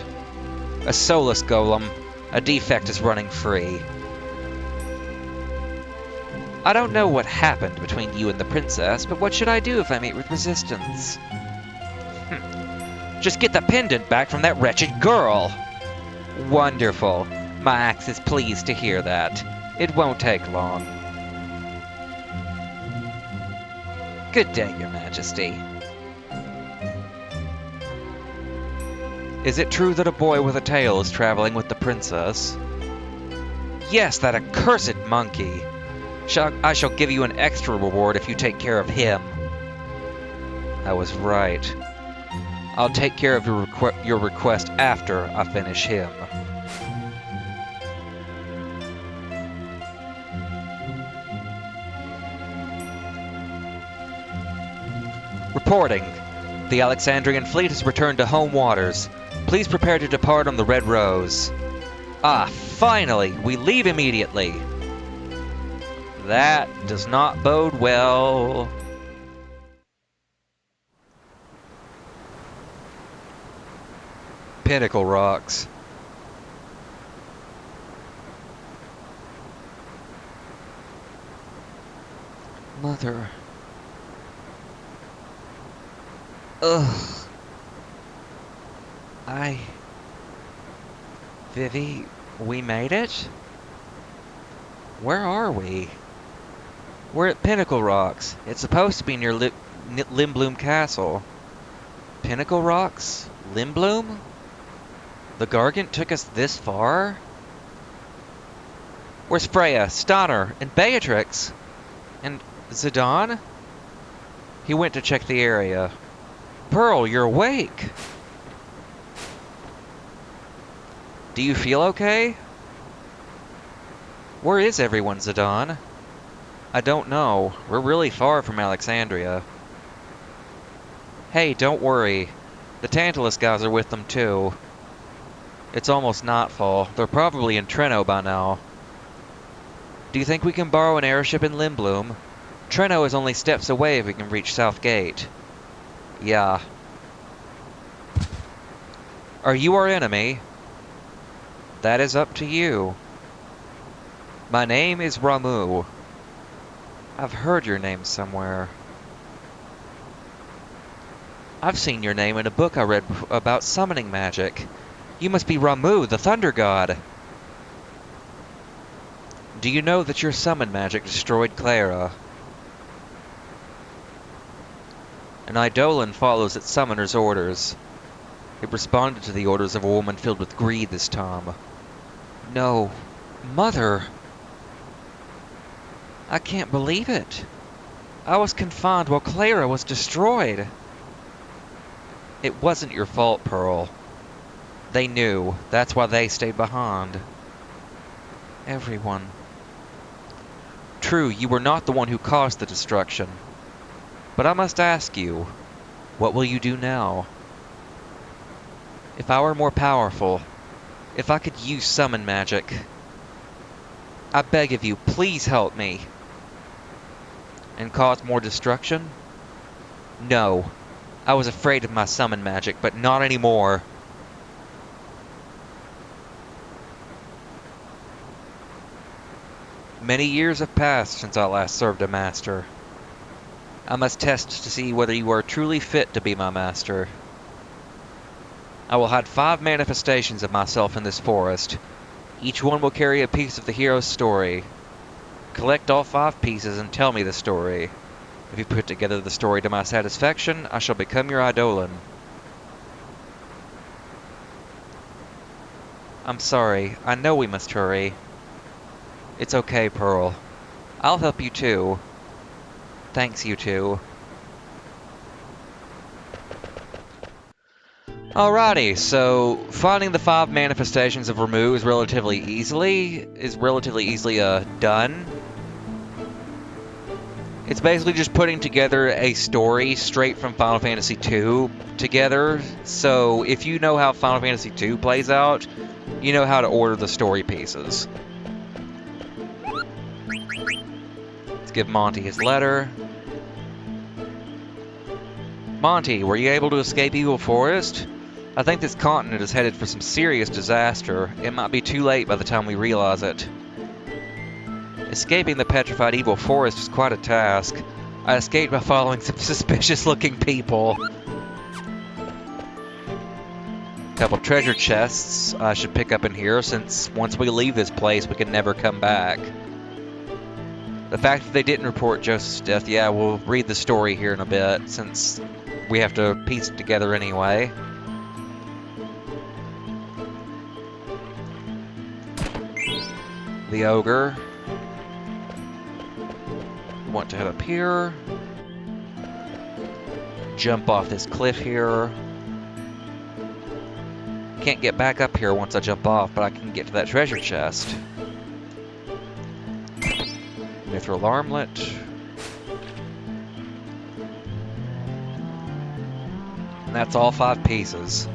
Speaker 1: A Solus Golem. A defect is running free. I don't know what happened between you and the princess, but what should I do if I meet with resistance? Just get the pendant back from that wretched girl! Wonderful. My axe is pleased to hear that. It won't take long. Good day, Your Majesty. Is it true that a boy with a tail is traveling with the princess? Yes, that accursed monkey. I shall give you an extra reward if you take care of him. I was right. I'll take care of your request after I finish him. Reporting. The Alexandrian fleet has returned to home waters. Please prepare to depart on the Red Rose. Ah, finally! We leave immediately! That does not bode well. Pinnacle Rocks. Mother. Ugh. Vivi, we made it? Where are we? We're at Pinnacle Rocks. It's supposed to be near Limblum Castle. Pinnacle Rocks? Limblum? The Gargant took us this far? Where's Freya, Stanner, and Beatrix? And Zidane? He went to check the area. Pearl, you're awake! Do you feel okay? Where is everyone, Zidane? I don't know. We're really far from Alexandria. Hey, don't worry. The Tantalus guys are with them too. It's almost nightfall. They're probably in Treno by now. Do you think we can borrow an airship in Limblum? Treno is only steps away if we can reach South Gate. Yeah. Are you our enemy? That is up to you. My name is Ramuh. I've heard your name somewhere. I've seen your name in a book I read about summoning magic. You must be Ramuh, the Thunder God. Do you know that your summon magic destroyed Clara? An Eidolon follows its summoner's orders. It responded to the orders of a woman filled with greed this time. No. Mother! I can't believe it. I was confined while Clara was destroyed. It wasn't your fault, Pearl. They knew. That's why they stayed behind. Everyone. True, you were not the one who caused the destruction. But I must ask you, what will you do now? If I were more powerful, if I could use summon magic, I beg of you, please help me. And cause more destruction? No. I was afraid of my summon magic, but not anymore. Many years have passed since I last served a master. I must test to see whether you are truly fit to be my master. I will hide 5 manifestations of myself in this forest. Each one will carry a piece of the hero's story. Collect all 5 pieces and tell me the story. If you put together the story to my satisfaction, I shall become your Eidolon. I'm sorry, I know we must hurry. It's okay, Pearl. I'll help you too. Thanks, you two. Alrighty, so finding the 5 manifestations of Ramuh is relatively easily done. It's basically just putting together a story straight from Final Fantasy II together. So if you know how Final Fantasy II plays out, you know how to order the story pieces. Let's give Monty his letter. Monty, were you able to escape Evil Forest? I think this continent is headed for some serious disaster. It might be too late by the time we realize it. Escaping the petrified Evil Forest is quite a task. I escaped by following some suspicious-looking people. A couple treasure chests I should pick up in here, since once we leave this place, we can never come back. The fact that they didn't report Joseph's death, yeah, we'll read the story here in a bit, since we have to piece it together anyway. The ogre. Want to head up here. Jump off this cliff here. Can't get back up here once I jump off, but I can get to that treasure chest. Mithril armlet. And that's all 5 pieces.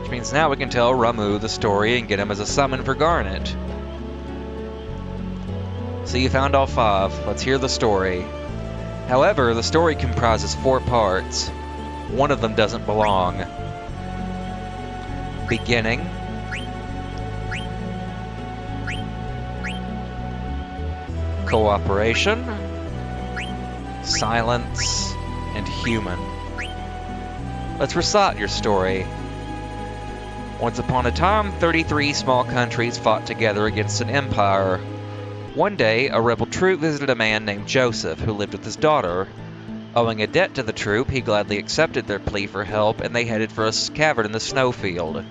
Speaker 1: Which means now we can tell Ramuh the story and get him as a summon for Garnet. So you found all 5. Let's hear the story. However, the story comprises 4 parts. One of them doesn't belong. Beginning. Cooperation. Silence. And human. Let's recite your story. Once upon a time, 33 small countries fought together against an empire. One day, a rebel troop visited a man named Joseph, who lived with his daughter. Owing a debt to the troop, he gladly accepted their plea for help, and they headed for a cavern in the snowfield.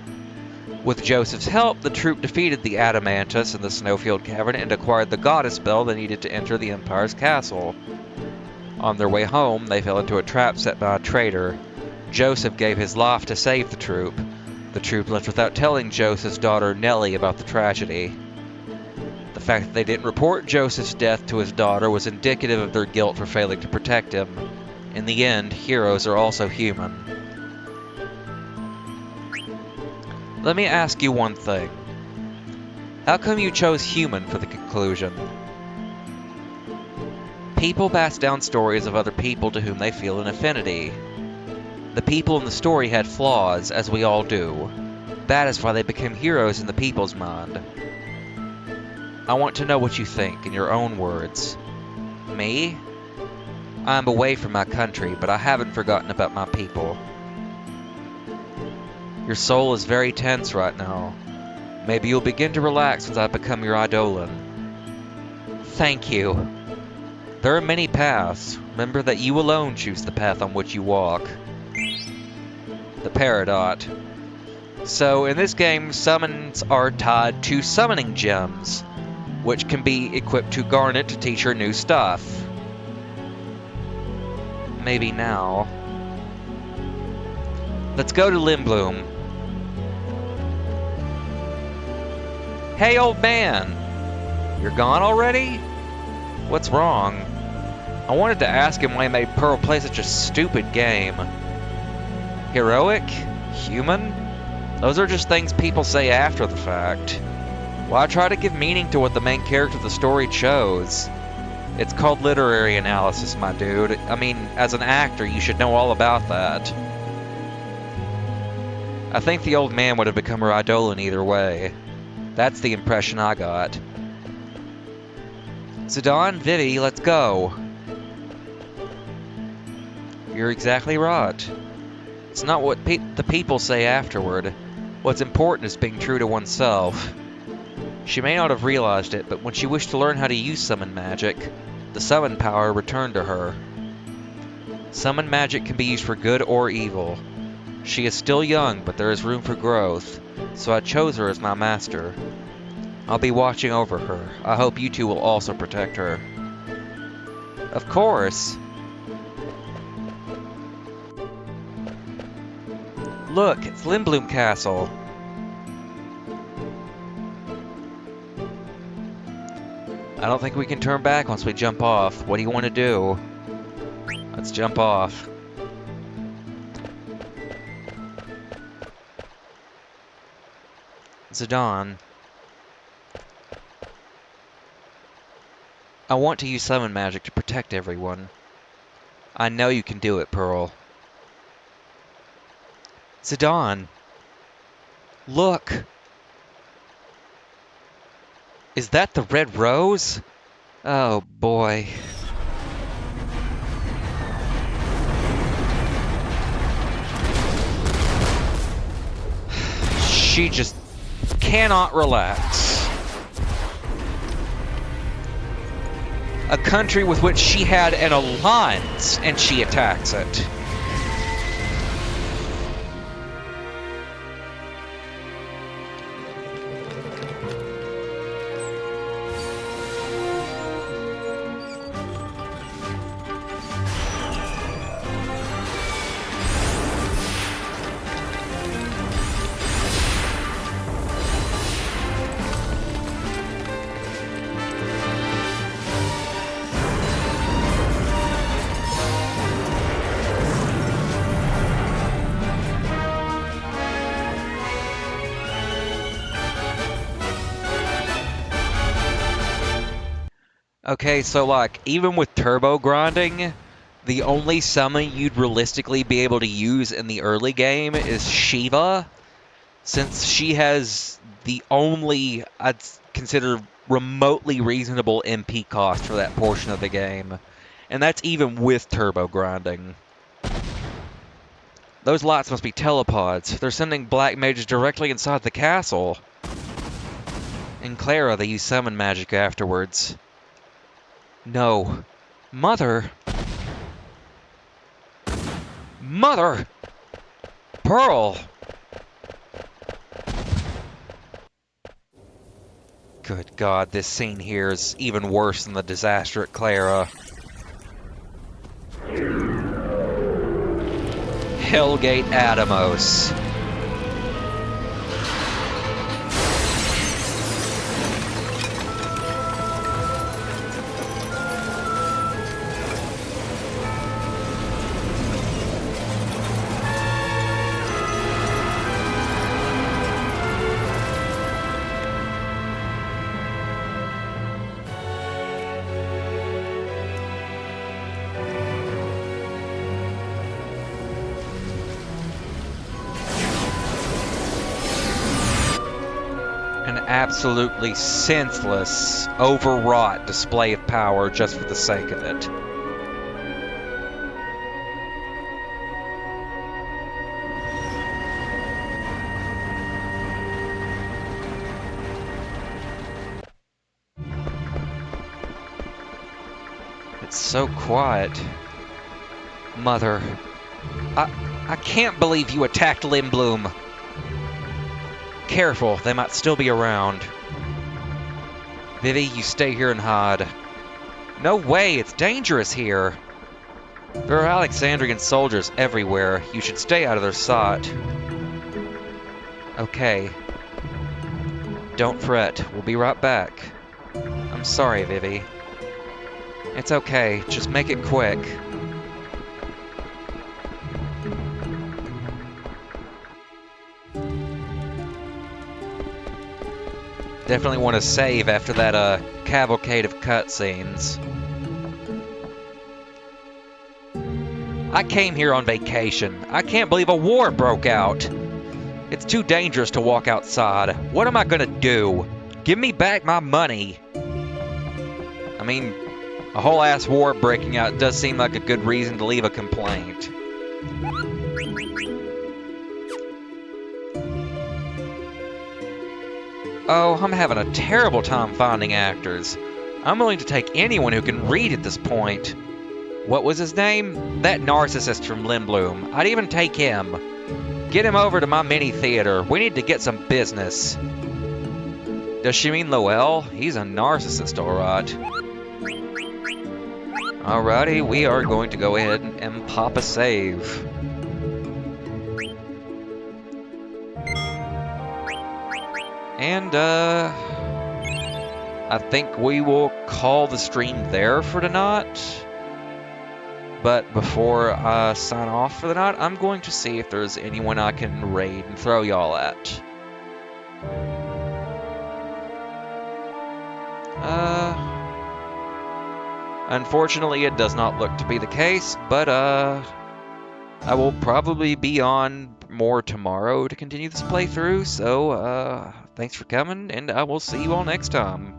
Speaker 1: With Joseph's help, the troop defeated the Adamantus in the snowfield cavern and acquired the goddess bell they needed to enter the empire's castle. On their way home, they fell into a trap set by a traitor. Joseph gave his life to save the troop. The troop left without telling Joseph's daughter Nellie about the tragedy. The fact that they didn't report Joseph's death to his daughter was indicative of their guilt for failing to protect him. In the end, heroes are also human. Let me ask you one thing. How come you chose human for the conclusion? People pass down stories of other people to whom they feel an affinity. The people in the story had flaws, as we all do. That is why they became heroes in the people's mind. I want to know what you think, in your own words. Me? I am away from my country, but I haven't forgotten about my people. Your soul is very tense right now. Maybe you'll begin to relax once I become your Eidolon. Thank you. There are many paths. Remember that you alone choose the path on which you walk. The Peridot. So, in this game, summons are tied to summoning gems, which can be equipped to Garnet to teach her new stuff. Maybe now. Let's go to Lindblum. Hey, old man! You're gone already? What's wrong? I wanted to ask him why he made Pearl play such a stupid game. Heroic? Human? Those are just things people say after the fact. Why try to give meaning to what the main character of the story chose? It's called literary analysis, my dude. I mean, as an actor, you should know all about that. I think the old man would have become her Eidolon either way. That's the impression I got. Zidane, Vivi, let's go. You're exactly right. It's not what the people say afterward. What's important is being true to oneself. She may not have realized it, but when she wished to learn how to use summon magic, the summon power returned to her. Summon magic can be used for good or evil. She is still young, but there is room for growth, so I chose her as my master. I'll be watching over her. I hope you two will also protect her. Of course! Look, it's Lindblum Castle. I don't think we can turn back once we jump off. What do you want to do? Let's jump off. Zidane. I want to use summon magic to protect everyone. I know you can do it, Pearl. Zidane! Look! Is that the red rose? Oh boy. She just cannot relax. A country with which she had an alliance, and she attacks it. Okay, so like, even with turbo grinding, the only summon you'd realistically be able to use in the early game is Shiva, since she has the only, I'd consider, remotely reasonable MP cost for that portion of the game. And that's even with turbo grinding. Those lots must be telepods. They're sending black mages directly inside the castle. In Clara, they use summon magic afterwards. No. Mother? Mother! Pearl! Good God, this scene here is even worse than the disaster at Clara. Hellgate Atomos. An absolutely senseless, overwrought display of power just for the sake of it. It's so quiet. Mother, I can't believe you attacked Lindblum. Careful, they might still be around. Vivi, you stay here and hide. No way, it's dangerous here. There are Alexandrian soldiers everywhere. You should stay out of their sight. Okay. Don't fret, we'll be right back. I'm sorry, Vivi. It's okay, just make it quick. Definitely want to save after that cavalcade of cutscenes. I came here on vacation. I can't believe a war broke out. It's too dangerous to walk outside. What am I gonna do? Give me back my money. I mean, a whole ass war breaking out does seem like a good reason to leave a complaint. Oh, I'm having a terrible time finding actors. I'm willing to take anyone who can read at this point. What was his name? That narcissist from Lindblum. I'd even take him. Get him over to my mini theater. We need to get some business. Does she mean Lowell? He's a narcissist, alright. Alrighty, we are going to go ahead and pop a save. And, I think we will call the stream there for tonight. But before I sign off for the night, I'm going to see if there's anyone I can raid and throw y'all at. Unfortunately, it does not look to be the case, but, I will probably be on more tomorrow to continue this playthrough, so, thanks for coming, and I will see you all next time.